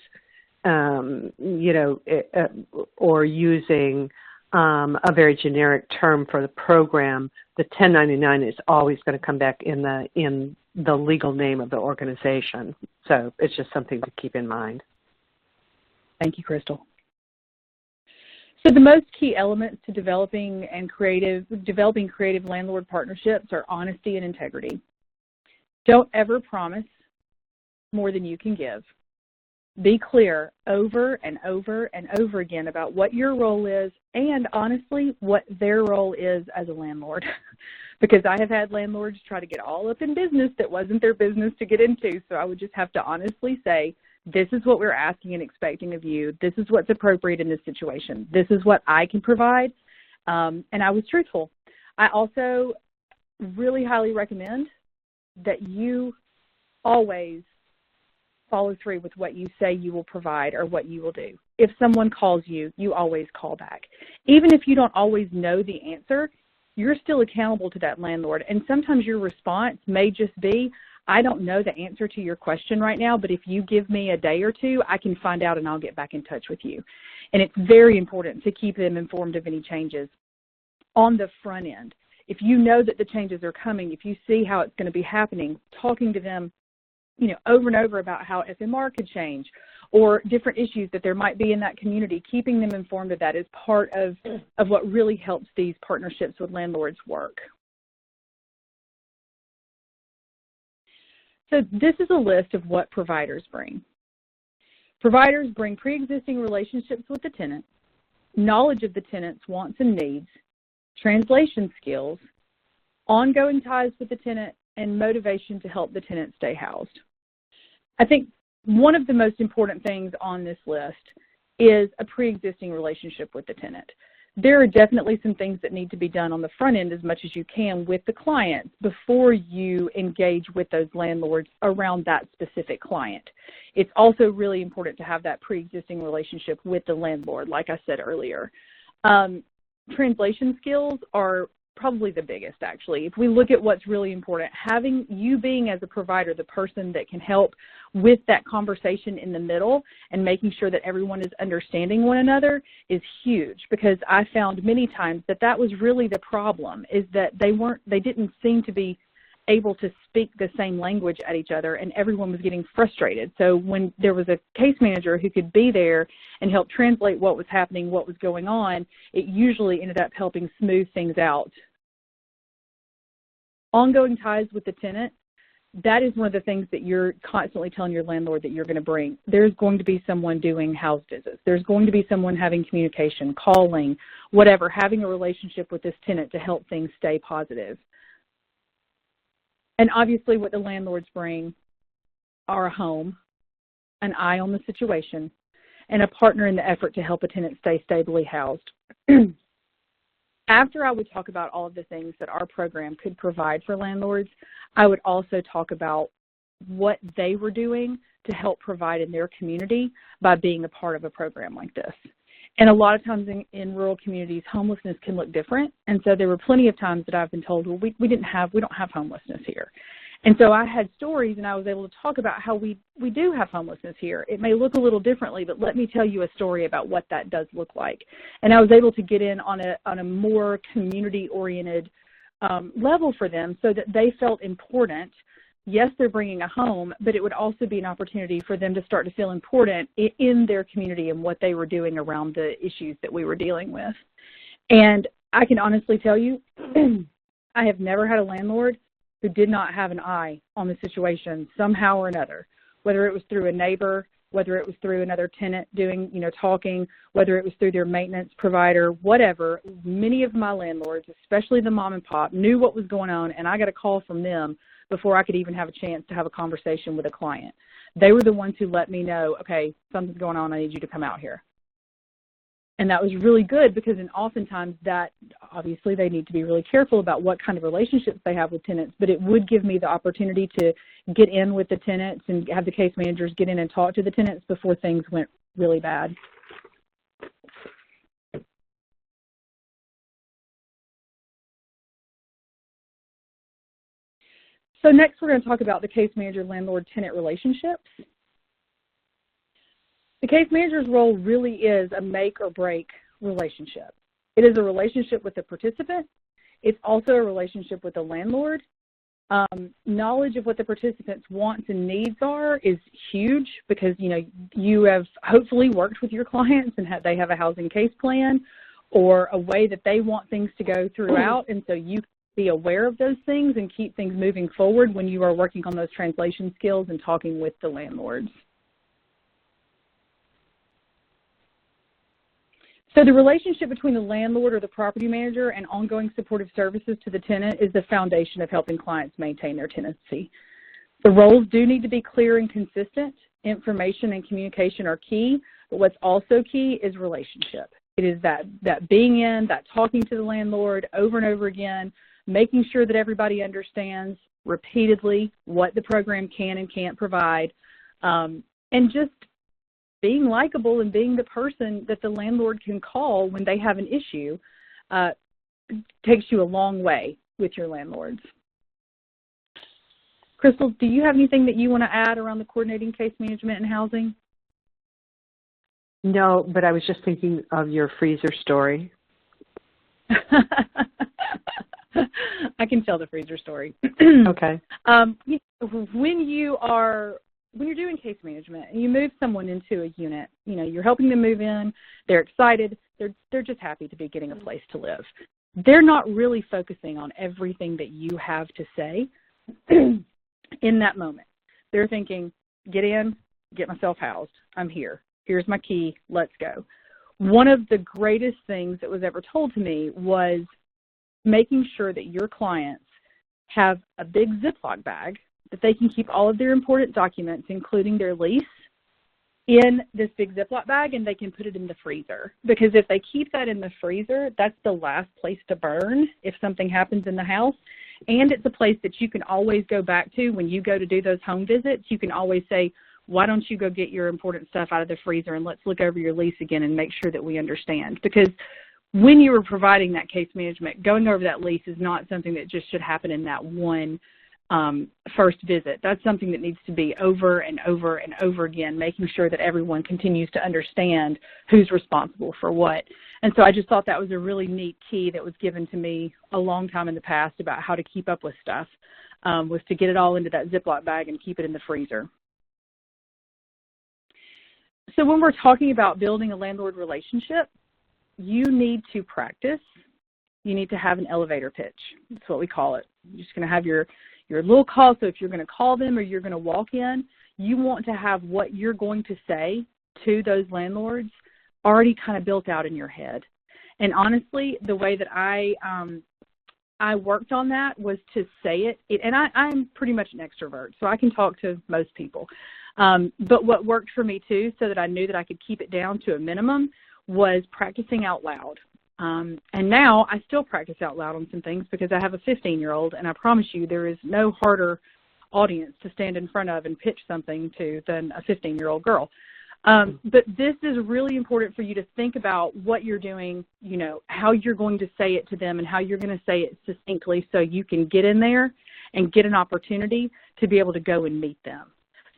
or using a very generic term for the program. The 1099 is always going to come back in the legal name of the organization. So it's just something to keep in mind. Thank you, Crystal. So the most key elements to developing creative landlord partnerships are honesty and integrity. Don't ever promise more than you can give. Be clear over and over and over again about what your role is and, honestly, what their role is as a landlord. Because I have had landlords try to get all up in business that wasn't their business to get into. So I would just have to honestly say, this is what we're asking and expecting of you. This is what's appropriate in this situation. This is what I can provide. And I was truthful. I also really highly recommend that you always follow through with what you say you will provide or what you will do. If someone calls you, you always call back. Even if you don't always know the answer, you're still accountable to that landlord. And sometimes your response may just be, I don't know the answer to your question right now, but if you give me a day or two, I can find out and I'll get back in touch with you. And it's very important to keep them informed of any changes on the front end. If you know that the changes are coming, if you see how it's going to be happening, talking to them over and over about how FMR could change or different issues that there might be in that community, keeping them informed of that is part of what really helps these partnerships with landlords work. So this is a list of what providers bring. Providers bring pre-existing relationships with the tenant, knowledge of the tenant's wants and needs, translation skills, ongoing ties with the tenant, and motivation to help the tenant stay housed. I think one of the most important things on this list is a pre-existing relationship with the tenant. There are definitely some things that need to be done on the front end as much as you can with the client before you engage with those landlords around that specific client. It's also really important to have that pre-existing relationship with the landlord, like I said earlier. Translation skills are probably the biggest, actually. If we look at what's really important, having you being as a provider the person that can help with that conversation in the middle and making sure that everyone is understanding one another is huge, because I found many times that was really the problem, is that they didn't seem to be able to speak the same language at each other, and everyone was getting frustrated. So when there was a case manager who could be there and help translate what was happening, what was going on, it usually ended up helping smooth things out. Ongoing ties with the tenant, that is one of the things that you're constantly telling your landlord that you're going to bring. There's going to be someone doing house visits. There's going to be someone having communication, calling, whatever, having a relationship with this tenant to help things stay positive. And obviously what the landlords bring are a home, an eye on the situation, and a partner in the effort to help a tenant stay stably housed. After I would talk about all of the things that our program could provide for landlords, I would also talk about what they were doing to help provide in their community by being a part of a program like this. And a lot of times in rural communities, homelessness can look different. And so there were plenty of times that I've been told, well, we don't have homelessness here. And so I had stories, and I was able to talk about how we do have homelessness here. It may look a little differently, but let me tell you a story about what that does look like. And I was able to get in on a more community-oriented level for them so that they felt important. Yes, they're bringing a home, but it would also be an opportunity for them to start to feel important in their community and what they were doing around the issues that we were dealing with. And I can honestly tell you, I have never had a landlord who did not have an eye on the situation somehow or another, whether it was through a neighbor, whether it was through another tenant doing, talking, whether it was through their maintenance provider, whatever. Many of my landlords, especially the mom and pop, knew what was going on, and I got a call from them before I could even have a chance to have a conversation with a client. They were the ones who let me know, okay, something's going on, I need you to come out here. And that was really good because oftentimes that, obviously they need to be really careful about what kind of relationships they have with tenants, but it would give me the opportunity to get in with the tenants and have the case managers get in and talk to the tenants before things went really bad. So next we're going to talk about the case manager landlord-tenant relationships. The case manager's role really is a make or break relationship. It is a relationship with the participant. It's also a relationship with the landlord. Knowledge of what the participant's wants and needs are is huge because, you have hopefully worked with your clients and they have a housing case plan or a way that they want things to go throughout, and so you be aware of those things and keep things moving forward when you are working on those translation skills and talking with the landlords. So the relationship between the landlord or the property manager and ongoing supportive services to the tenant is the foundation of helping clients maintain their tenancy. The roles do need to be clear and consistent. Information and communication are key, but what's also key is relationship. It is that being in, that talking to the landlord over and over again, making sure that everybody understands repeatedly what the program can and can't provide, and just being likable and being the person that the landlord can call when they have an issue takes you a long way with your landlords. Crystal, do you have anything that you want to add around the coordinating case management and housing? No, but I was just thinking of your freezer story. I can tell the freezer story. Okay. When you're doing case management and you move someone into a unit, you're helping them move in, they're excited, they're just happy to be getting a place to live. They're not really focusing on everything that you have to say in that moment. They're thinking, get in, get myself housed, I'm here, here's my key, let's go. One of the greatest things that was ever told to me was making sure that your clients have a big Ziploc bag that they can keep all of their important documents, including their lease, in this big Ziploc bag, and they can put it in the freezer. Because if they keep that in the freezer, that's the last place to burn if something happens in the house. And it's a place that you can always go back to when you go to do those home visits. You can always say, why don't you go get your important stuff out of the freezer and let's look over your lease again and make sure that we understand. Because when you were providing that case management, going over that lease is not something that just should happen in that one first visit. That's something that needs to be over and over and over again, making sure that everyone continues to understand who's responsible for what. And so I just thought that was a really neat key that was given to me a long time in the past about how to keep up with stuff, was to get it all into that Ziploc bag and keep it in the freezer. So when we're talking about building a landlord relationship, you need to practice. You need to have an elevator pitch. That's what we call it. You're just going to have your little call. So if you're going to call them or you're going to walk in, you want to have what you're going to say to those landlords already kind of built out in your head. And honestly, the way that I worked on that was to say it. And I'm pretty much an extrovert, so I can talk to most people. But what worked for me too, so that I knew that I could keep it down to a minimum, was practicing out loud. And now I still practice out loud on some things because I have a 15-year-old, and I promise you there is no harder audience to stand in front of and pitch something to than a 15-year-old girl. But this is really important for you to think about what you're doing, you know, how you're going to say it to them and how you're going to say it succinctly so you can get in there and get an opportunity to be able to go and meet them.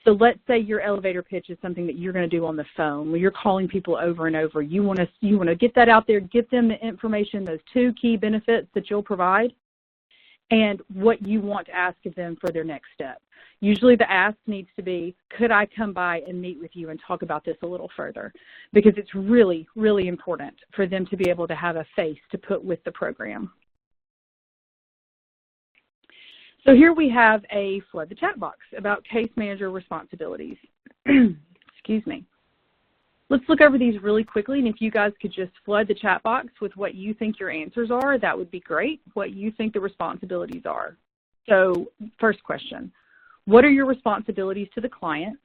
So let's say your elevator pitch is something that you're going to do on the phone where you're calling people over and over. You want to get that out there, get them the information, those 2 key benefits that you'll provide, and what you want to ask of them for their next step. Usually the ask needs to be, could I come by and meet with you and talk about this a little further? Because it's really, really important for them to be able to have a face to put with the program. So here we have a flood the chat box about case manager responsibilities. Excuse me. Let's look over these really quickly, and if you guys could just flood the chat box with what you think your answers are, that would be great, what you think the responsibilities are. So first question, what are your responsibilities to the client?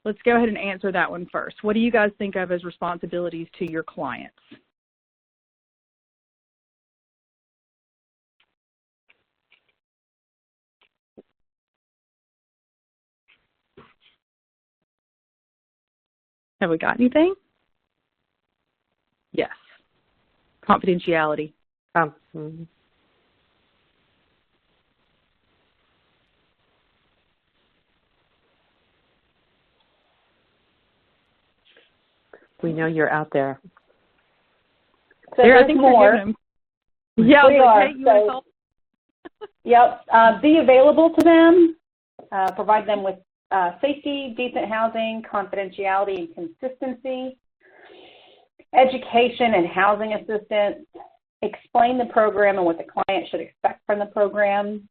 Let's go ahead and answer that one first. What do you guys think of as responsibilities to your clients? Have we got anything? Yes. Confidentiality. We know you're out there. So there, I there's think more. Yeah, we are. Kate, you Yep. Be available to them. Provide them with safety, decent housing, confidentiality, and consistency. Education and housing assistance. Explain the program and what the client should expect from the program.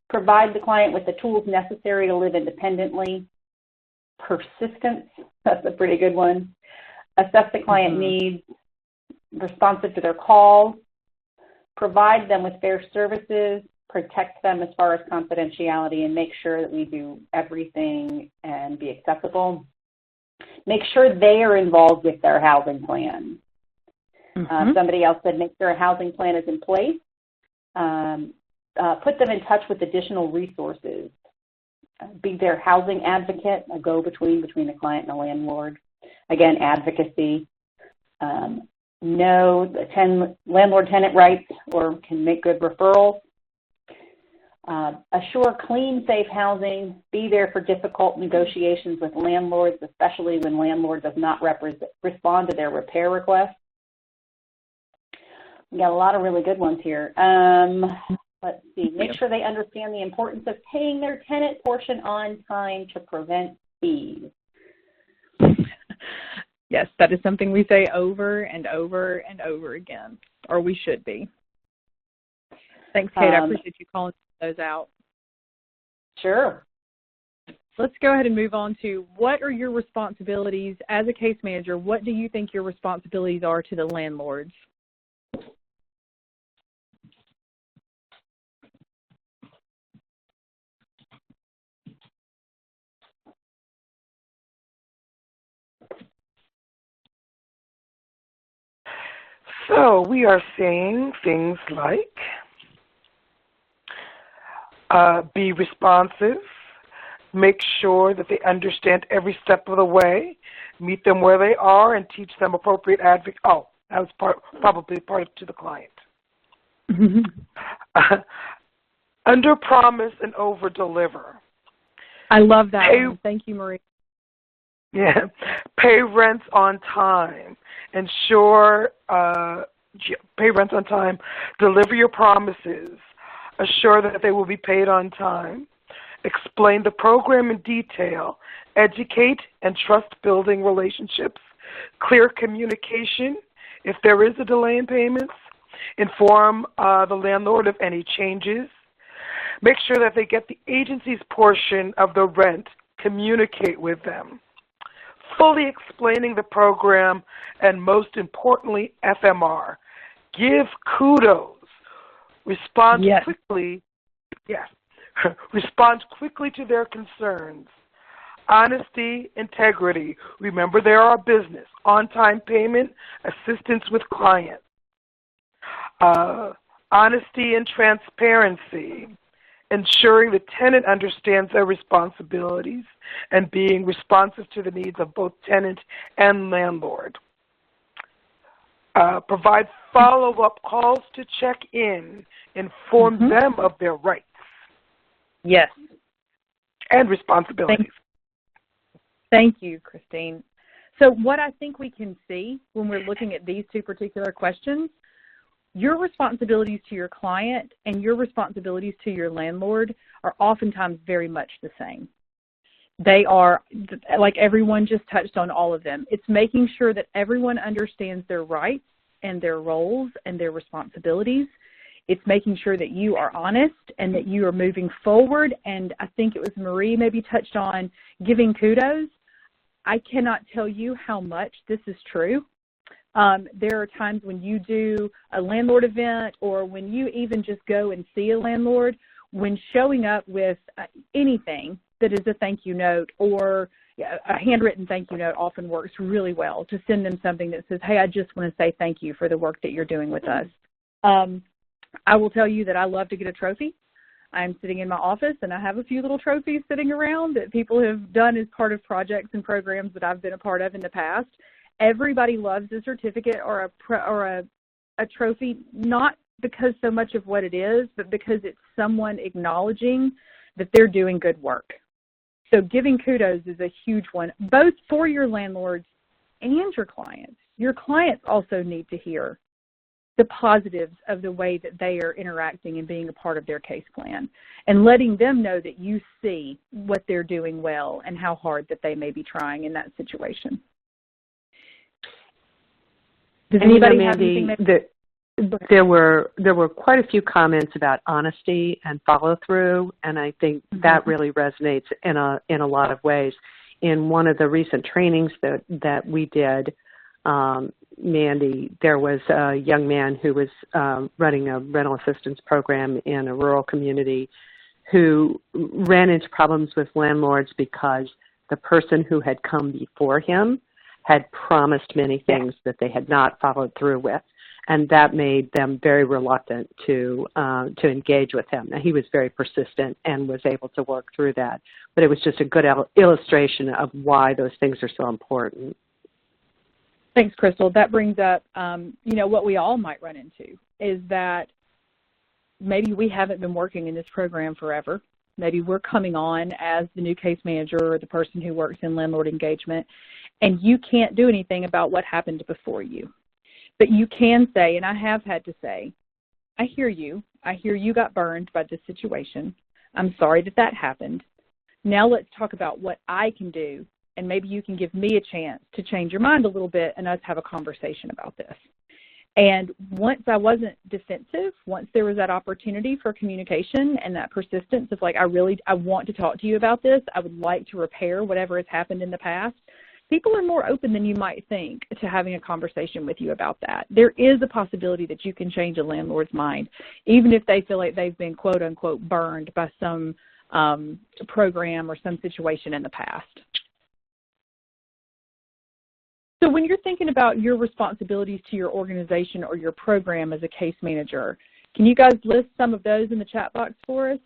Provide the client with the tools necessary to live independently. Persistence. That's a pretty good one. Assess the client needs. Responsive to their calls. Provide them with fair services. Protect them as far as confidentiality, and make sure that we do everything and be accessible. Make sure they are involved with their housing plan. Somebody else said make sure a housing plan is in place. Put them in touch with additional resources. Be their housing advocate, a go-between between the client and the landlord. Again, advocacy. Know the landlord-tenant rights or can make good referrals. Assure clean, safe housing. Be there for difficult negotiations with landlords, especially when landlord does not respond to their repair requests. We got a lot of really good ones here. Let's see. Make sure they understand the importance of paying their tenant portion on time to prevent fees. Yes, that is something we say over and over and over again, or we should be. Thanks, Kate. I appreciate you calling those out. Sure. Let's go ahead and move on to what are your responsibilities as a case manager? What do you think your responsibilities are to the landlords? So we are saying things like be responsive, make sure that they understand every step of the way, meet them where they are, and teach them appropriate advocacy. Oh, that was probably part to the client. Under promise and over deliver. I love that one. Thank you, Marie. Yeah, pay rents on time. Ensure pay rents on time. Deliver your promises. Assure that they will be paid on time. Explain the program in detail. Educate and trust building relationships. Clear communication if there is a delay in payments. Inform the landlord of any changes. Make sure that they get the agency's portion of the rent. Communicate with them. Fully explaining the program, and most importantly, FMR. Give kudos. Respond quickly. Yes. Respond quickly to their concerns. Honesty, integrity. Remember, they are a business. On-time payment, assistance with client. Honesty and transparency. ensuring the tenant understands their responsibilities and being responsive to the needs of both tenant and landlord. Provide follow-up calls to check in, inform them of their rights. Yes. And responsibilities. Thank you, Christine. So what I think we can see when we're looking at these two particular questions, your responsibilities to your client and your responsibilities to your landlord are oftentimes very much the same. They are, like everyone just touched on all of them, it's making sure that everyone understands their rights and their roles and their responsibilities. It's making sure that you are honest and that you are moving forward. And I think it was Marie maybe touched on giving kudos. I cannot tell you how much this is true. There are times when you do a landlord event or when you even just go and see a landlord, when showing up with anything that is a thank you note or a handwritten thank you note often works really well to send them something that says, hey, I just want to say thank you for the work that you're doing with us. I will tell you that I love to get a trophy. I'm sitting in my office and I have a few little trophies sitting around that people have done as part of projects and programs that I've been a part of in the past. Everybody loves a certificate or a trophy, not because so much of what it is, but because it's someone acknowledging that they're doing good work. So giving kudos is a huge one, both for your landlords and your clients. Your clients also need to hear the positives of the way that they are interacting and being a part of their case plan and letting them know that you see what they're doing well and how hard that they may be trying in that situation. Does anybody have anything? There were quite a few comments about honesty and follow through, and I think that really resonates in a lot of ways. In one of the recent trainings that we did, Mandi, there was a young man who was running a rental assistance program in a rural community who ran into problems with landlords because the person who had come before him had promised many things that they had not followed through with, and that made them very reluctant to engage with him. Now, he was very persistent and was able to work through that, but it was just a good illustration of why those things are so important. Thanks, Crystal. That brings up, what we all might run into is that maybe we haven't been working in this program forever. Maybe we're coming on as the new case manager or the person who works in landlord engagement, and you can't do anything about what happened before you. But you can say, and I have had to say, I hear you. I hear you got burned by this situation. I'm sorry that happened. Now let's talk about what I can do, and maybe you can give me a chance to change your mind a little bit and us have a conversation about this. And once I wasn't defensive, once there was that opportunity for communication and that persistence of like, I want to talk to you about this, I would like to repair whatever has happened in the past, people are more open than you might think to having a conversation with you about that. There is a possibility that you can change a landlord's mind, even if they feel like they've been quote unquote burned by some program or some situation in the past. So when you're thinking about your responsibilities to your organization or your program as a case manager, can you guys list some of those in the chat box for us?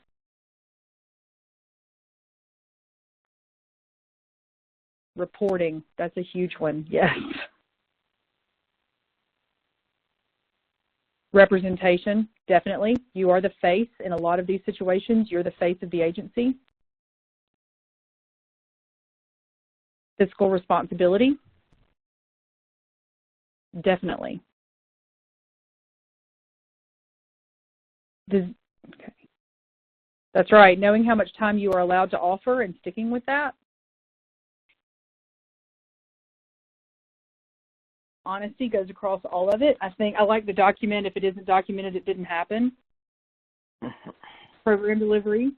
Reporting, that's a huge one, yes. Representation, definitely. You are the face in a lot of these situations. You're the face of the agency. Fiscal responsibility. Definitely. Okay. That's right. Knowing how much time you are allowed to offer and sticking with that. Honesty goes across all of it. I think I like the document. If it isn't documented, it didn't happen. Program delivery.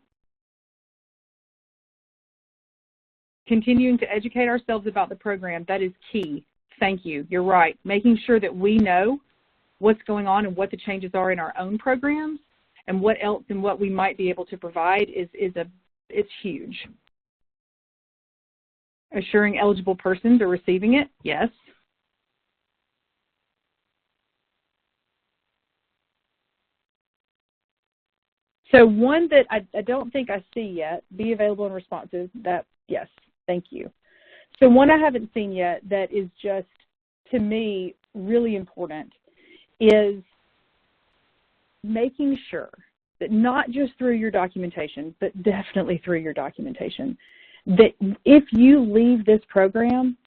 Continuing to educate ourselves about the program. That is key. Thank you. You're right. Making sure that we know what's going on and what the changes are in our own programs and what else and what we might be able to provide it's huge. Assuring eligible persons are receiving it. Yes. So one that I don't think I see yet, be available and responsive, that, yes, thank you. So one I haven't seen yet that is just, to me, really important is making sure that not just through your documentation, but definitely through your documentation, that if you leave this program,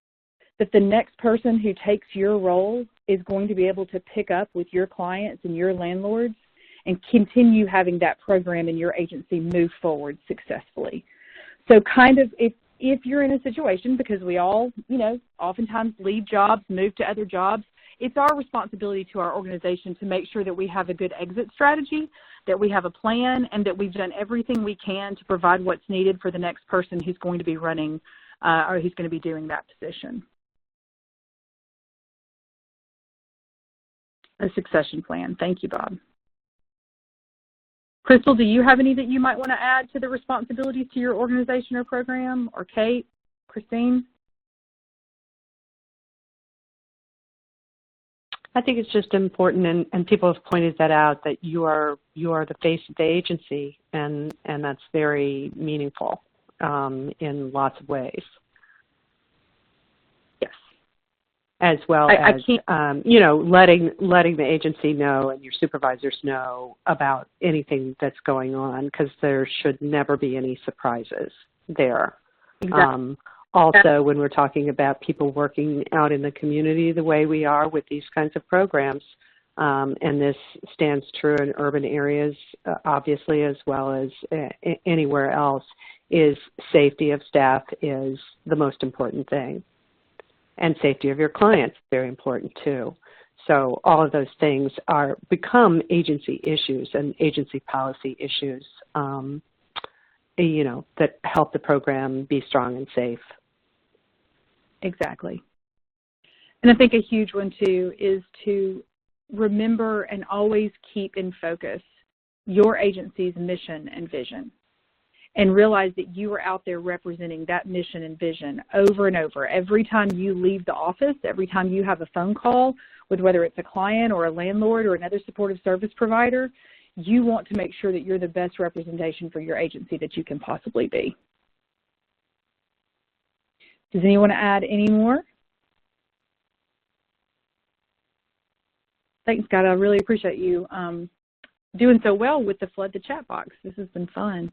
that the next person who takes your role is going to be able to pick up with your clients and your landlords and continue having that program in your agency move forward successfully. So kind of if you're in a situation, because we all, you know, oftentimes leave jobs, move to other jobs, it's our responsibility to our organization to make sure that we have a good exit strategy, that we have a plan, and that we've done everything we can to provide what's needed for the next person who's going to be running or who's going to be doing that position. A succession plan. Thank you, Bob. Crystal, do you have any that you might want to add to the responsibilities to your organization or program? Or Kate, Christine? I think it's just important, and people have pointed that out, that you are the face of the agency, and that's very meaningful in lots of ways. Yes. As well as you know, letting the agency know and your supervisors know about anything that's going on, because there should never be any surprises there. Exactly. Also, when we're talking about people working out in the community the way we are with these kinds of programs, and this stands true in urban areas, obviously, as well as anywhere else, is safety of staff is the most important thing. And safety of your clients is very important, too. So all of those things become agency issues and agency policy issues, you know, that help the program be strong and safe. Exactly. And I think a huge one, too, is to remember and always keep in focus your agency's mission and vision, and realize that you are out there representing that mission and vision over and over. Every time you leave the office, every time you have a phone call with whether it's a client or a landlord or another supportive service provider, you want to make sure that you're the best representation for your agency that you can possibly be. Does anyone add any more? Thanks, Scott. I really appreciate you doing so well with the Flood the Chat box. This has been fun.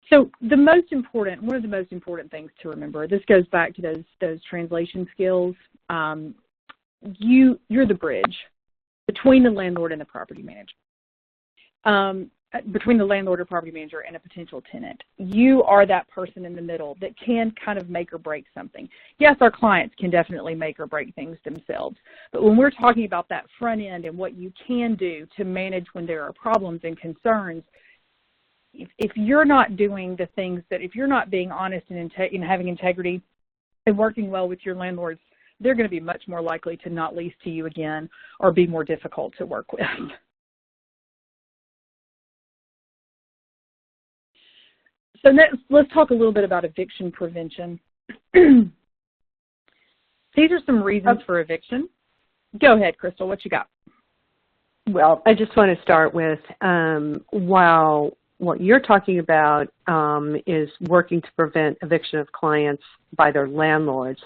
So one of the most important things to remember, this goes back to those translation skills. You're the bridge between the landlord and the property manager. Between the landlord or property manager and a potential tenant. You are that person in the middle that can kind of make or break something. Yes, our clients can definitely make or break things themselves, but when we're talking about that front end and what you can do to manage when there are problems and concerns, if you're not doing the things if you're not being honest and having integrity and working well with your landlords, they're going to be much more likely to not lease to you again or be more difficult to work with. So let's talk a little bit about eviction prevention. These are some reasons for eviction. Go ahead, Crystal, what you got? Well, I just want to start with, while what you're talking about is working to prevent eviction of clients by their landlords,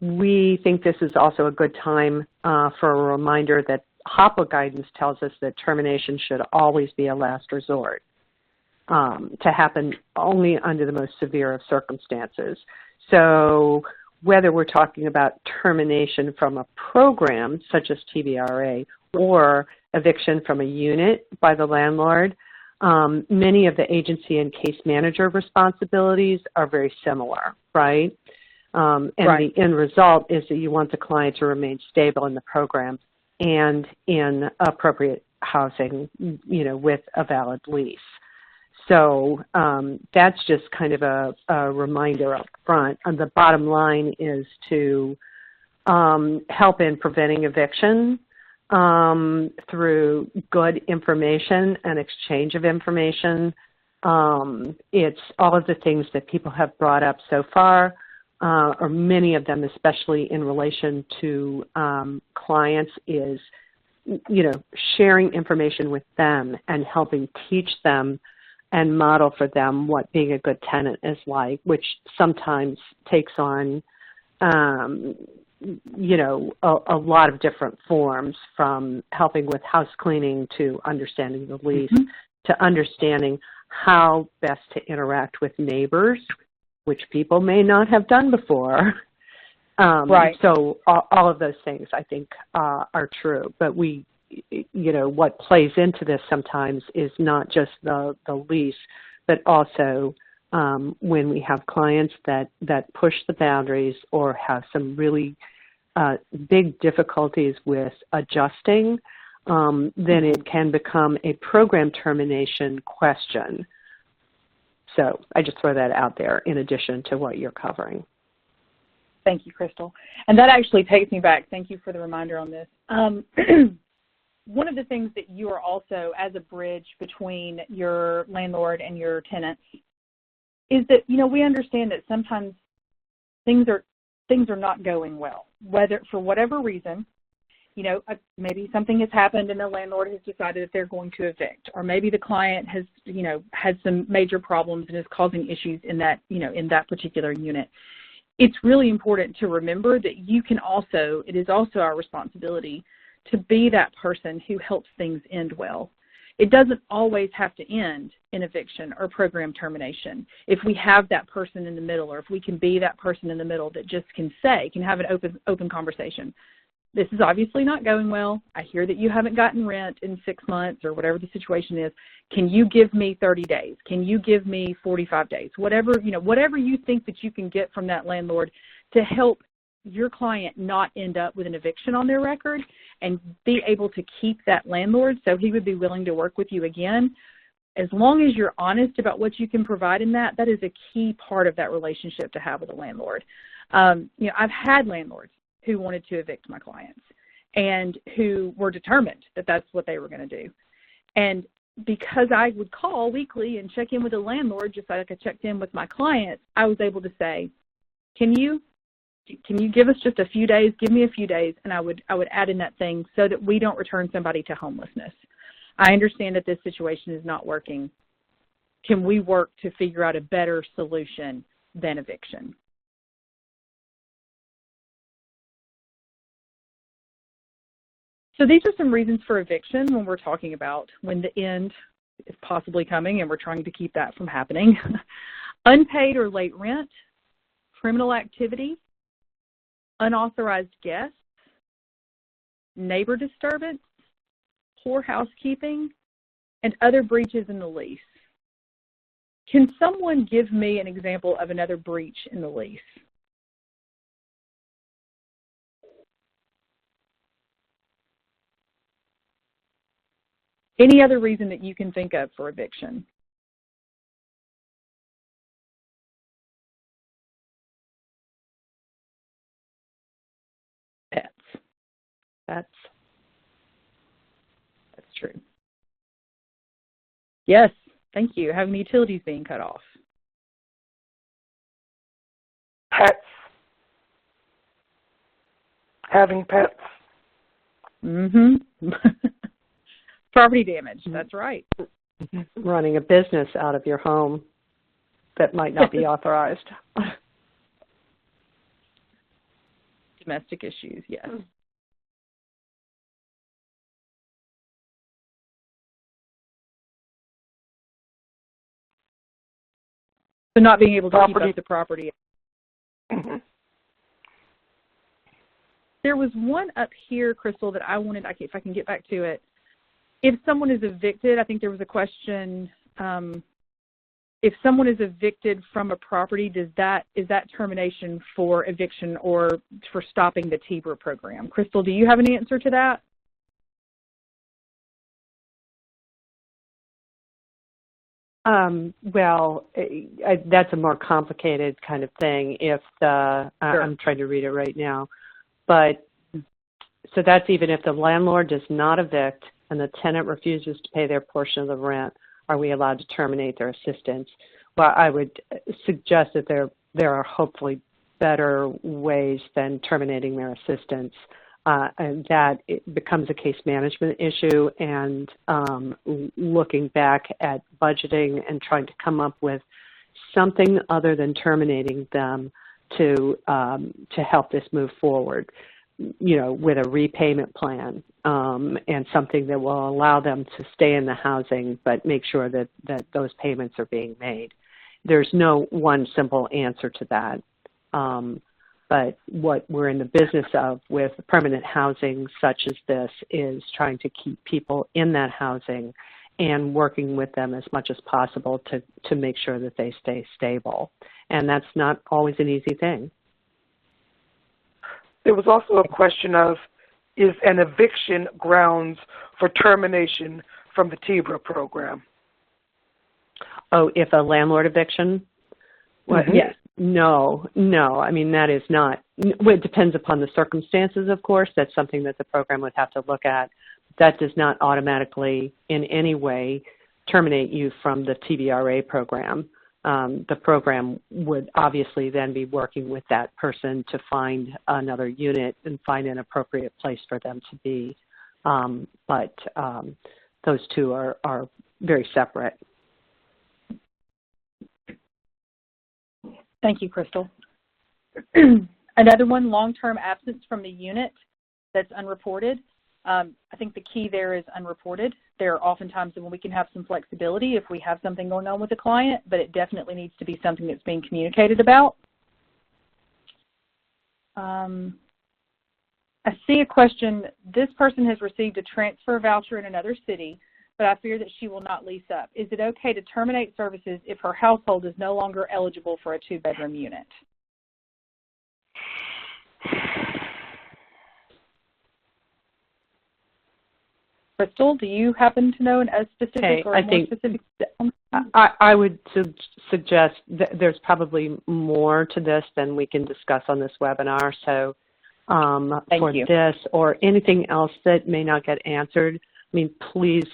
we think this is also a good time for a reminder that HOPWA guidance tells us that termination should always be a last resort. To happen only under the most severe of circumstances. So whether we're talking about termination from a program, such as TBRA, or eviction from a unit by the landlord, many of the agency and case manager responsibilities are very similar, right? And right. The end result is that you want the client to remain stable in the program and in appropriate housing, you know, with a valid lease. So that's just kind of a reminder up front. And the bottom line is to help in preventing eviction through good information and exchange of information. It's all of the things that people have brought up so far, or many of them, especially in relation to clients, is sharing information with them and helping teach them and model for them what being a good tenant is like, which sometimes takes on, a lot of different forms, from helping with house cleaning to understanding the lease, to understanding how best to interact with neighbors, which people may not have done before. Right. So all of those things, I think, are true. But what plays into this sometimes is not just the lease, but also when we have clients that push the boundaries or have some really big difficulties with adjusting, then it can become a program termination question. So I just throw that out there in addition to what you're covering. Thank you, Crystal. And that actually takes me back. Thank you for the reminder on this. One of the things that you are also, as a bridge between your landlord and your tenants, is that, we understand that sometimes things are not going well, whether for whatever reason. Maybe something has happened and the landlord has decided that they're going to evict, or maybe the client has, had some major problems and is causing issues in that, in that particular unit. It's really important to remember that it is also our responsibility to be that person who helps things end well. It doesn't always have to end in eviction or program termination. If we have that person in the middle, or if we can be that person in the middle that just can have an open conversation. This is obviously not going well. I hear that you haven't gotten rent in 6 months or whatever the situation is. Can you give me 30 days? Can you give me 45 days? Whatever you think that you can get from that landlord to help your client not end up with an eviction on their record and be able to keep that landlord so he would be willing to work with you again. As long as you're honest about what you can provide in that is a key part of that relationship to have with a landlord. I've had landlords who wanted to evict my clients and who were determined that that's what they were going to do. And because I would call weekly and check in with the landlord just like I checked in with my clients, I was able to say, can you give us just a few days? Give me a few days, and I would add in that thing so that we don't return somebody to homelessness. I understand that this situation is not working. Can we work to figure out a better solution than eviction? So these are some reasons for eviction when we're talking about when the end is possibly coming and we're trying to keep that from happening. Unpaid or late rent, criminal activity, unauthorized guests, neighbor disturbance, poor housekeeping, and other breaches in the lease. Can someone give me an example of another breach in the lease? Any other reason that you can think of for eviction? Pets. That's true. Yes, thank you. Having the utilities being cut off. Pets. Having pets. Mm-hmm. Property damage, that's right. Running a business out of your home that might not be authorized. Domestic issues, yes. So not being able to keep up the property. Mm-hmm. There was one up here, Crystal, that I wanted, if I can get back to it. If someone is evicted, I think there was a question, if someone is evicted from a property, is that termination for eviction or for stopping the TBRA program? Crystal, do you have an answer to that? Well, that's a more complicated kind of thing. Sure. I'm trying to read it right now, but so that's even if the landlord does not evict and the tenant refuses to pay their portion of the rent, are we allowed to terminate their assistance? Well, I would suggest that there are hopefully better ways than terminating their assistance. and that it becomes a case management issue, and looking back at budgeting and trying to come up with something other than terminating them to help this move forward, with a repayment plan, and something that will allow them to stay in the housing but make sure that those payments are being made. There's no one simple answer to that. But what we're in the business of with permanent housing such as this is trying to keep people in that housing and working with them as much as possible to make sure that they stay stable. And that's not always an easy thing. There was also a question of, is an eviction grounds for termination from the TBRA program? Oh, if a landlord eviction? Well, yes. No. I mean, that is not. It depends upon the circumstances, of course. That's something that the program would have to look at. That does not automatically in any way terminate you from the TBRA program. The program would obviously then be working with that person to find another unit and find an appropriate place for them to be. But those two are very separate. Thank you, Crystal. Another one, long-term absence from the unit that's unreported. I think the key there is unreported. There are oftentimes when we can have some flexibility if we have something going on with a client, but it definitely needs to be something that's being communicated about. I see a question. This person has received a transfer voucher in another city, but I fear that she will not lease up. Is it okay to terminate services if her household is no longer eligible for a 2-bedroom unit? Crystal, do you happen to know a specific or more specific? I would suggest that there's probably more to this than we can discuss on this webinar. So for this or anything else that may not get answered, I mean, please,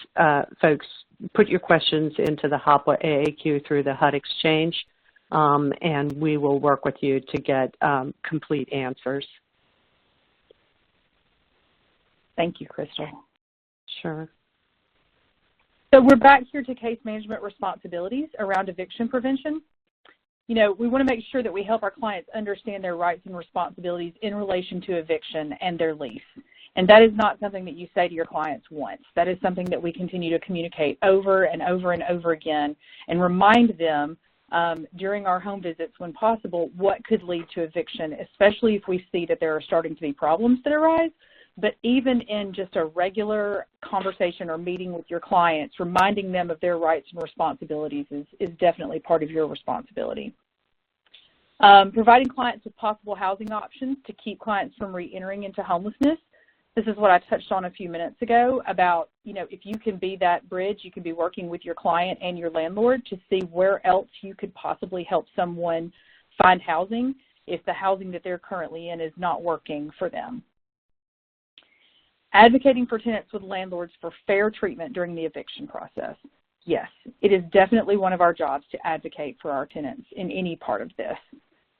folks, put your questions into the HOPWA AAQ through the HUD exchange, and we will work with you to get complete answers. Thank you, Crystal. Sure. So we're back here to case management responsibilities around eviction prevention. We want to make sure that we help our clients understand their rights and responsibilities in relation to eviction and their lease. And that is not something that you say to your clients once. That is something that we continue to communicate over and over and over again and remind them during our home visits when possible what could lead to eviction, especially if we see that there are starting to be problems that arise. But even in just a regular conversation or meeting with your clients, reminding them of their rights and responsibilities is definitely part of your responsibility. Providing clients with possible housing options to keep clients from re-entering into homelessness. This is what I touched on a few minutes ago about, if you can be that bridge, you can be working with your client and your landlord to see where else you could possibly help someone find housing if the housing that they're currently in is not working for them. Advocating for tenants with landlords for fair treatment during the eviction process. Yes, it is definitely one of our jobs to advocate for our tenants in any part of this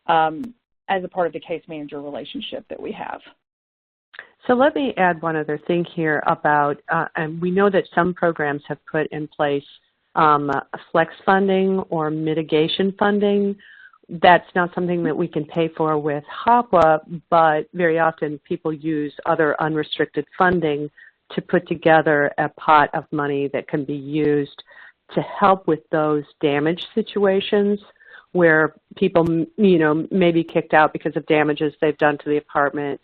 as a part of the case manager relationship that we have. So let me add one other thing here about, and we know that some programs have put in place flex funding or mitigation funding. That's not something that we can pay for with HOPWA, but very often people use other unrestricted funding to put together a pot of money that can be used to help with those damage situations where people, may be kicked out because of damages they've done to the apartment.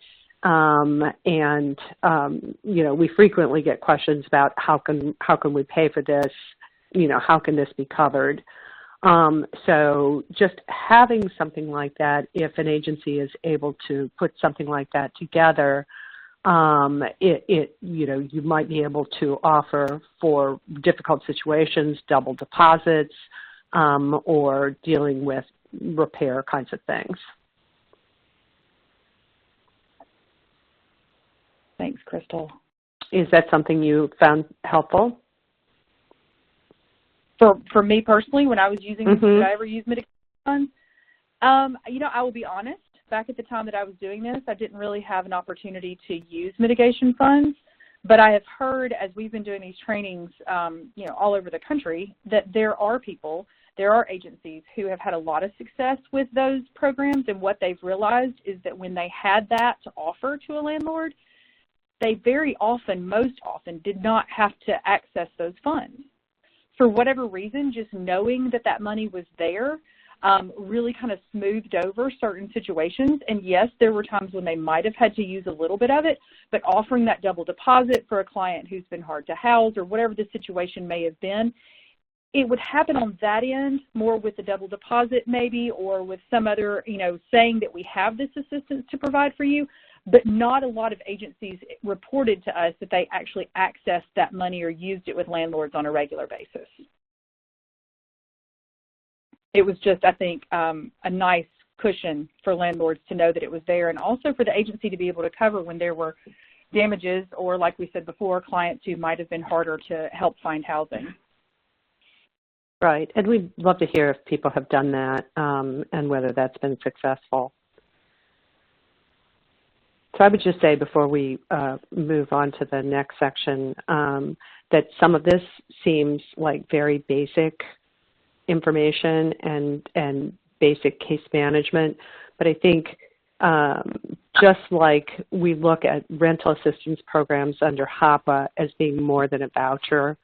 We frequently get questions about how can we pay for this? How can this be covered? So just having something like that, if an agency is able to put something like that together, you might be able to offer for difficult situations, double deposits, or dealing with repair kinds of things. Thanks, Crystal. Is that something you found helpful? For me personally, when I was using, did I ever use mitigation funds? I will be honest, back at the time that I was doing this, I didn't really have an opportunity to use mitigation funds, but I have heard, as we've been doing these trainings, all over the country, that there are agencies who have had a lot of success with those programs, and what they've realized is that when they had that to offer to a landlord, they very often, most often, did not have to access those funds. For whatever reason, just knowing that that money was there really kind of smoothed over certain situations. And yes, there were times when they might have had to use a little bit of it, but offering that double deposit for a client who's been hard to house or whatever the situation may have been, it would happen on that end more with the double deposit maybe, or with some other, saying that we have this assistance to provide for you, but not a lot of agencies reported to us that they actually accessed that money or used it with landlords on a regular basis. It was just, I think, a nice cushion for landlords to know that it was there, and also for the agency to be able to cover when there were damages or, like we said before, clients who might have been harder to help find housing. Right, and we'd love to hear if people have done that and whether that's been successful. So I would just say before we move on to the next section that some of this seems like very basic information and basic case management, but I think just like we look at rental assistance programs under Hapa as being more than a voucher,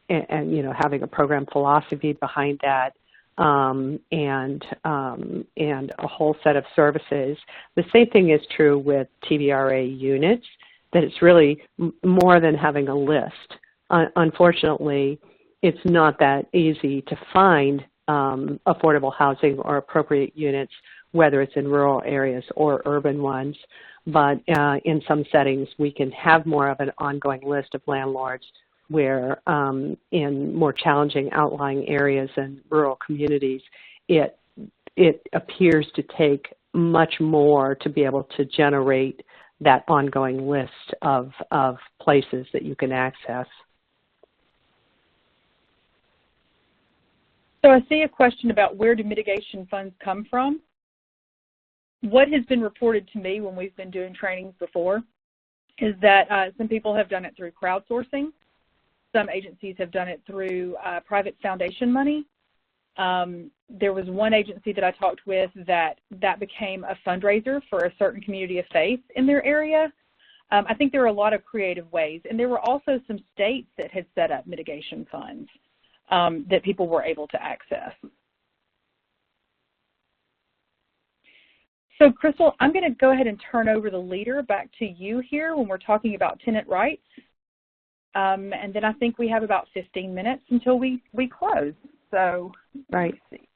and having a program philosophy behind that, and a whole set of services. The same thing is true with TVRA units, that it's really more than having a list. Unfortunately, it's not that easy to find affordable housing or appropriate units, whether it's in rural areas or urban ones. But in some settings, we can have more of an ongoing list of landlords where in more challenging outlying areas and rural communities, it appears to take much more to be able to generate that ongoing list of places that you can access. So I see a question about where do mitigation funds come from. What has been reported to me when we've been doing trainings before is that some people have done it through crowdsourcing. Some agencies have done it through private foundation money. There was one agency that I talked with that became a fundraiser for a certain community of faith in their area. I think there are a lot of creative ways, and there were also some states that had set up mitigation funds that people were able to access. So, Crystal, I'm going to go ahead and turn over the leader back to you here when we're talking about tenant rights. And then I think we have about 15 minutes until we close. So, right. Let's see.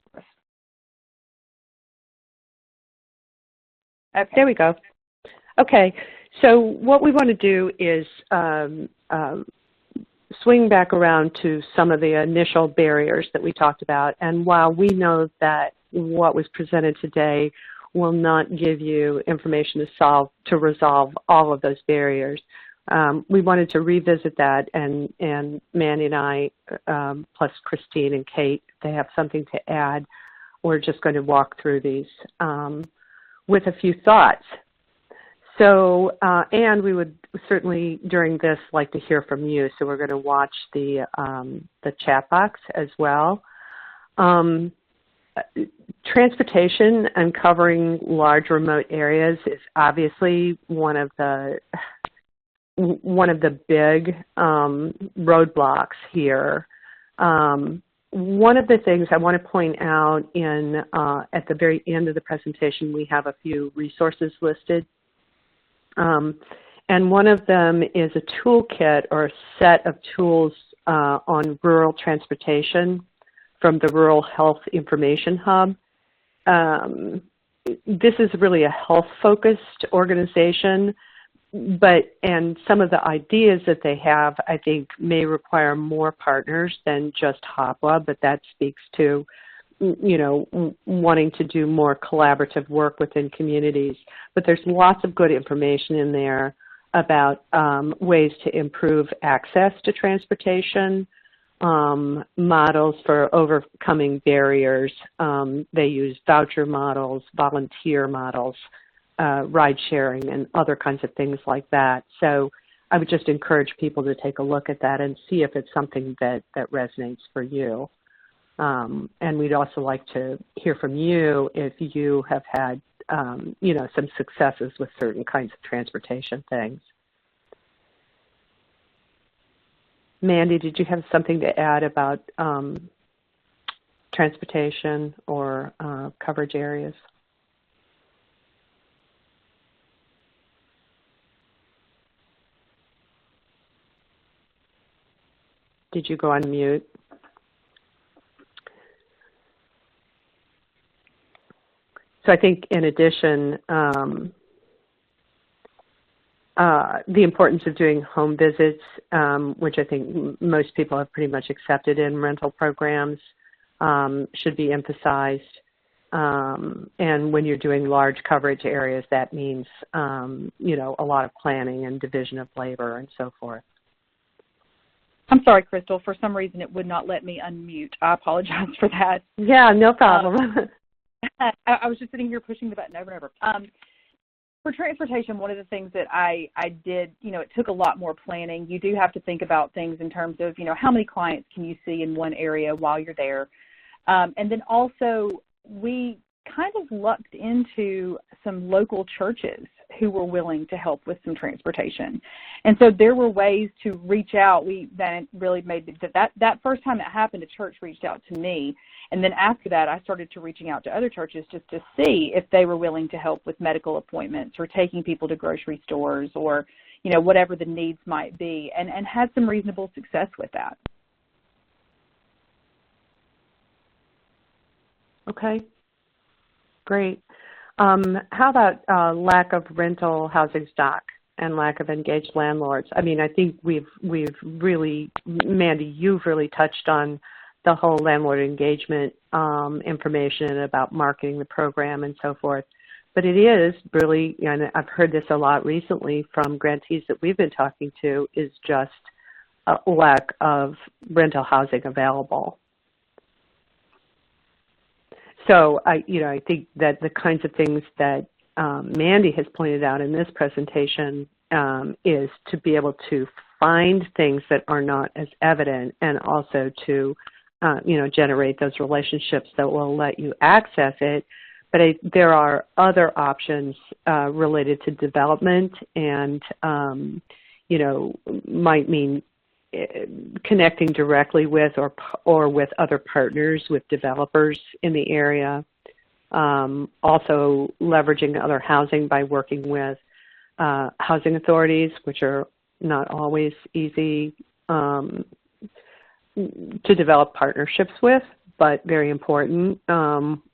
Okay. There we go. Okay, so what we want to do is swing back around to some of the initial barriers that we talked about. And while we know that what was presented today will not give you information to resolve all of those barriers, we wanted to revisit that, and Mandi and I, plus Christine and Kate, they have something to add. We're just going to walk through these with a few thoughts. So, and we would certainly during this like to hear from you. So we're going to watch the chat box as well. Transportation and covering large remote areas is obviously one of the big roadblocks here. One of the things I want to point out at the very end of the presentation, we have a few resources listed. And one of them is a toolkit or a set of tools on rural transportation from the Rural Health Information Hub. This is really a health-focused organization, and some of the ideas that they have, I think, may require more partners than just HOPWA, but that speaks to, wanting to do more collaborative work within communities. But there's lots of good information in there about ways to improve access to transportation, models for overcoming barriers. They use voucher models, volunteer models, ride sharing and other kinds of things like that. So I would just encourage people to take a look at that and see if it's something that resonates for you. And we'd also like to hear from you if you have had, some successes with certain kinds of transportation things. Mandi, did you have something to add about transportation or coverage areas? Did you go on mute? So I think in addition, the importance of doing home visits, which I think most people have pretty much accepted in rental programs, should be emphasized. And when you're doing large coverage areas, that means, a lot of planning and division of labor and so forth. I'm sorry, Crystal. For some reason, it would not let me unmute. I apologize for that. Yeah, no problem. I was just sitting here pushing the button over and over. For transportation, one of the things that I did, it took a lot more planning. You do have to think about things in terms of, how many clients can you see in one area while you're there. And then also, we kind of lucked into some local churches who were willing to help with some transportation. And so there were ways to reach out. That really made that first time it happened, a church reached out to me. And then after that, I started to reaching out to other churches just to see if they were willing to help with medical appointments or taking people to grocery stores or, whatever the needs might be, and had some reasonable success with that. Okay, great. How about lack of rental housing stock and lack of engaged landlords? I mean, I think we've really, Mandi, you've really touched on the whole landlord engagement information about marketing the program and so forth. But it is really, and I've heard this a lot recently from grantees that we've been talking to, is just a lack of rental housing available. So I think that the kinds of things that Mandi has pointed out in this presentation is to be able to find things that are not as evident, and also to generate those relationships that will let you access it. But there are other options related to development, and might mean connecting directly with or with other partners, with developers in the area. Also leveraging other housing by working with housing authorities, which are not always easy to develop partnerships with, but very important.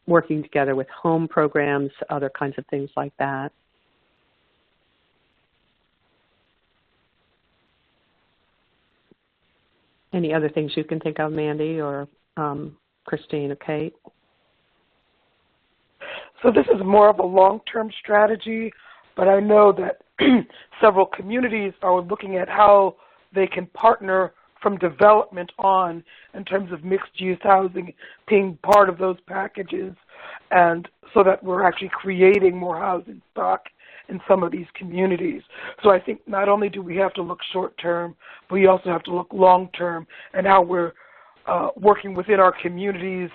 Working together with home programs, other kinds of things like that. Any other things you can think of, Mandi or Christine or Kate? So this is more of a long-term strategy, but I know that several communities are looking at how they can partner from development on in terms of mixed-use housing being part of those packages, and so that we're actually creating more housing stock in some of these communities. So I think not only do we have to look short-term, but we also have to look long-term and how we're working within our communities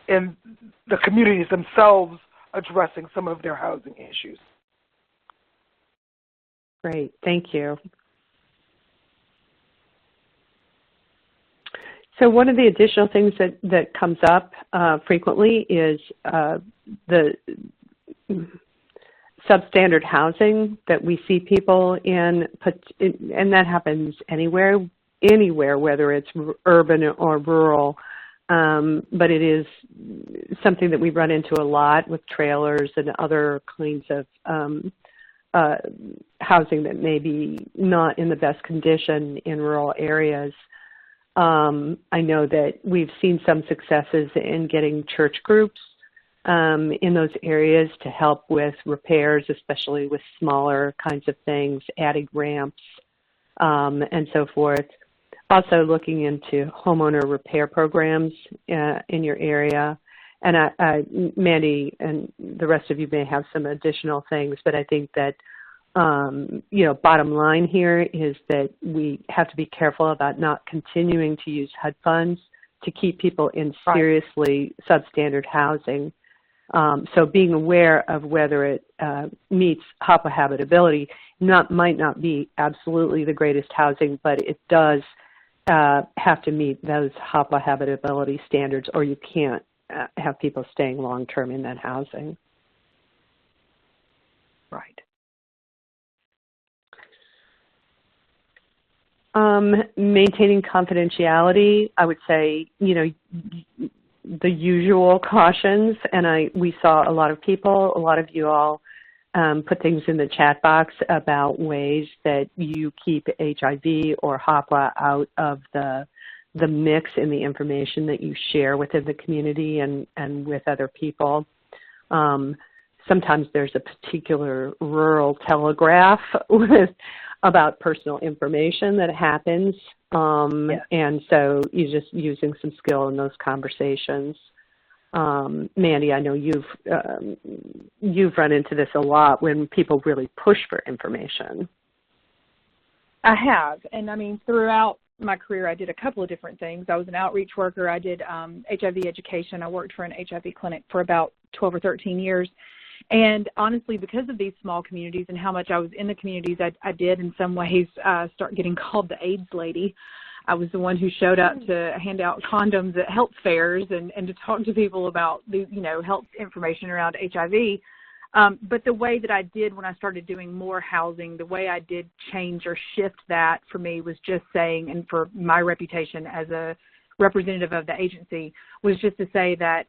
and the communities themselves addressing some of their housing issues. Great, thank you. So one of the additional things that comes up frequently is the substandard housing that we see people in, and that happens anywhere, whether it's urban or rural. But it is something that we run into a lot with trailers and other kinds of housing that may be not in the best condition in rural areas. I know that we've seen some successes in getting church groups in those areas to help with repairs, especially with smaller kinds of things, adding ramps and so forth. Also looking into homeowner repair programs in your area, And Mandi and the rest of you may have some additional things, but I think that, bottom line here is that we have to be careful about not continuing to use HUD funds to keep people in seriously substandard housing. So being aware of whether it meets HOPWA habitability might not be absolutely the greatest housing, but it does have to meet those HOPWA habitability standards, or you can't have people staying long-term in that housing. Right. Maintaining confidentiality, I would say, the usual cautions, and we saw a lot of you all put things in the chat box about ways that you keep HIV or HOPWA out of the mix in the information that you share within the community and with other people. Sometimes there's a particular rural telegraph about personal information that happens, and so you're just using some skill in those conversations. Mandi, I know you've run into this a lot when people really push for information. I have, and I mean, throughout my career, I did a couple of different things. I was an outreach worker. I did HIV education. I worked for an HIV clinic for about 12 or 13 years. And honestly, because of these small communities and how much I was in the communities, I did in some ways start getting called the AIDS lady. I was the one who showed up to hand out condoms at health fairs and to talk to people about the health information around HIV. But the way that I did when I started doing more housing, the way I did change or shift that for me was just saying, and for my reputation as a representative of the agency, was just to say that,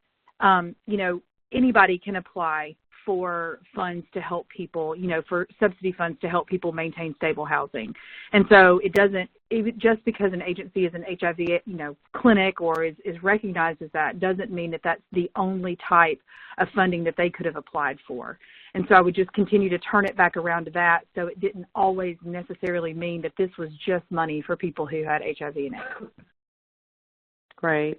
anybody can apply for funds to help people, for subsidy funds to help people maintain stable housing. And so just because an agency is an HIV, clinic or is recognized as that, doesn't mean that that's the only type of funding that they could have applied for. And so I would just continue to turn it back around to that, so it didn't always necessarily mean that this was just money for people who had HIV and AIDS. Great.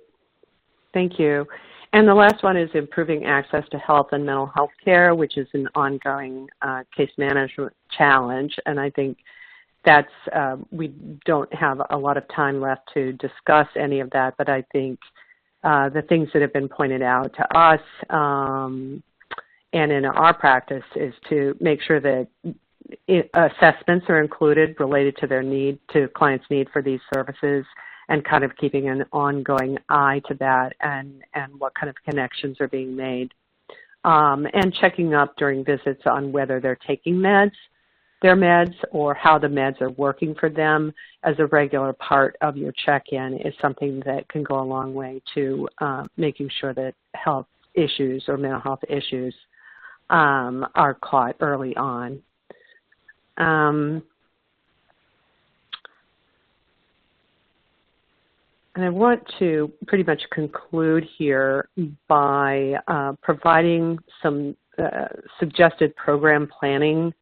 Thank you. And the last one is improving access to health and mental health care, which is an ongoing case management challenge. And I think that's, we don't have a lot of time left to discuss any of that, but I think the things that have been pointed out to us and in our practice is to make sure that assessments are included related to their need, to clients' need for these services, and kind of keeping an ongoing eye to that and what kind of connections are being made. And checking up during visits on whether they're taking their meds, or how the meds are working for them as a regular part of your check-in is something that can go a long way to making sure that health issues or mental health issues are caught early on. And I want to pretty much conclude here by providing some suggested program planning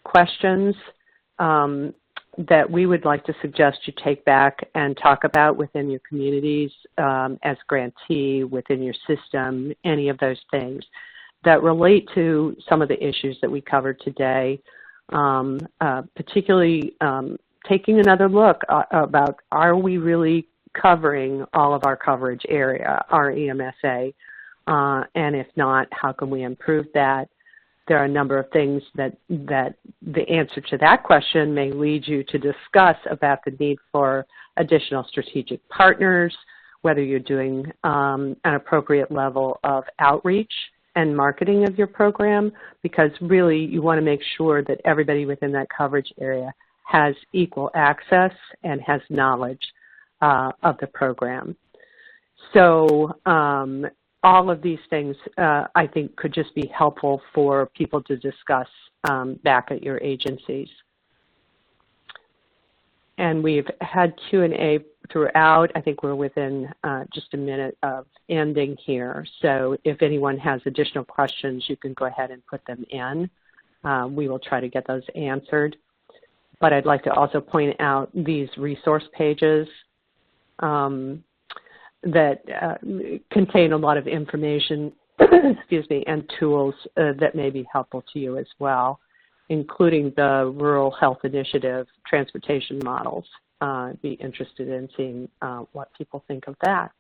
questions that we would like to suggest you take back and talk about within your communities as grantee, within your system, any of those things that relate to some of the issues that we covered today, particularly taking another look about, are we really covering all of our coverage area, our EMSA, and if not, how can we improve that? There are a number of things that the answer to that question may lead you to discuss about the need for additional strategic partners, whether you're doing an appropriate level of outreach and marketing of your program, because really you want to make sure that everybody within that coverage area has equal access and has knowledge of the program. So all of these things I think could just be helpful for people to discuss back at your agencies. And we've had Q&A throughout. I think we're within just a minute of ending here. So if anyone has additional questions, you can go ahead and put them in. We will try to get those answered. But I'd like to also point out these resource pages. that contain a lot of information, excuse me, and tools that may be helpful to you as well, including the Rural Health Initiative transportation models. Be interested in seeing what people think of that.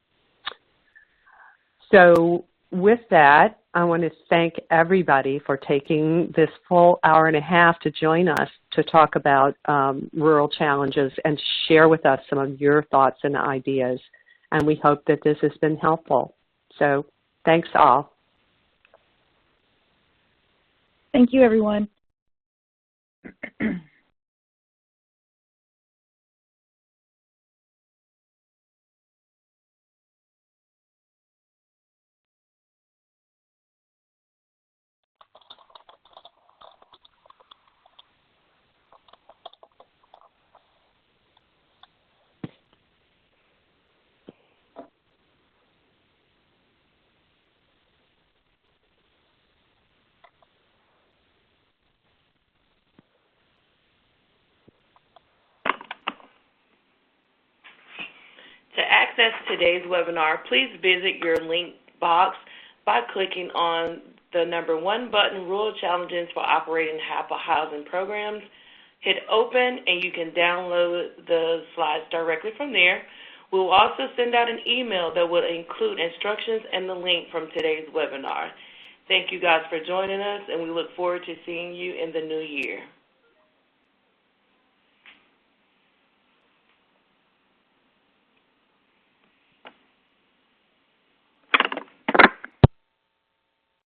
So with that, I want to thank everybody for taking this full hour and a half to join us to talk about rural challenges and share with us some of your thoughts and ideas. And we hope that this has been helpful. So thanks all. Thank you, everyone. To access today's webinar, please visit your link box by clicking on the number 1 button, Rural Challenges for Operating Hapa Housing Programs. Hit open and you can download the slides directly from there. We will also send out an email that will include instructions and the link from today's webinar. Thank you guys for joining us, and we look forward to seeing you in the new year.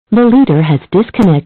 The leader has disconnected.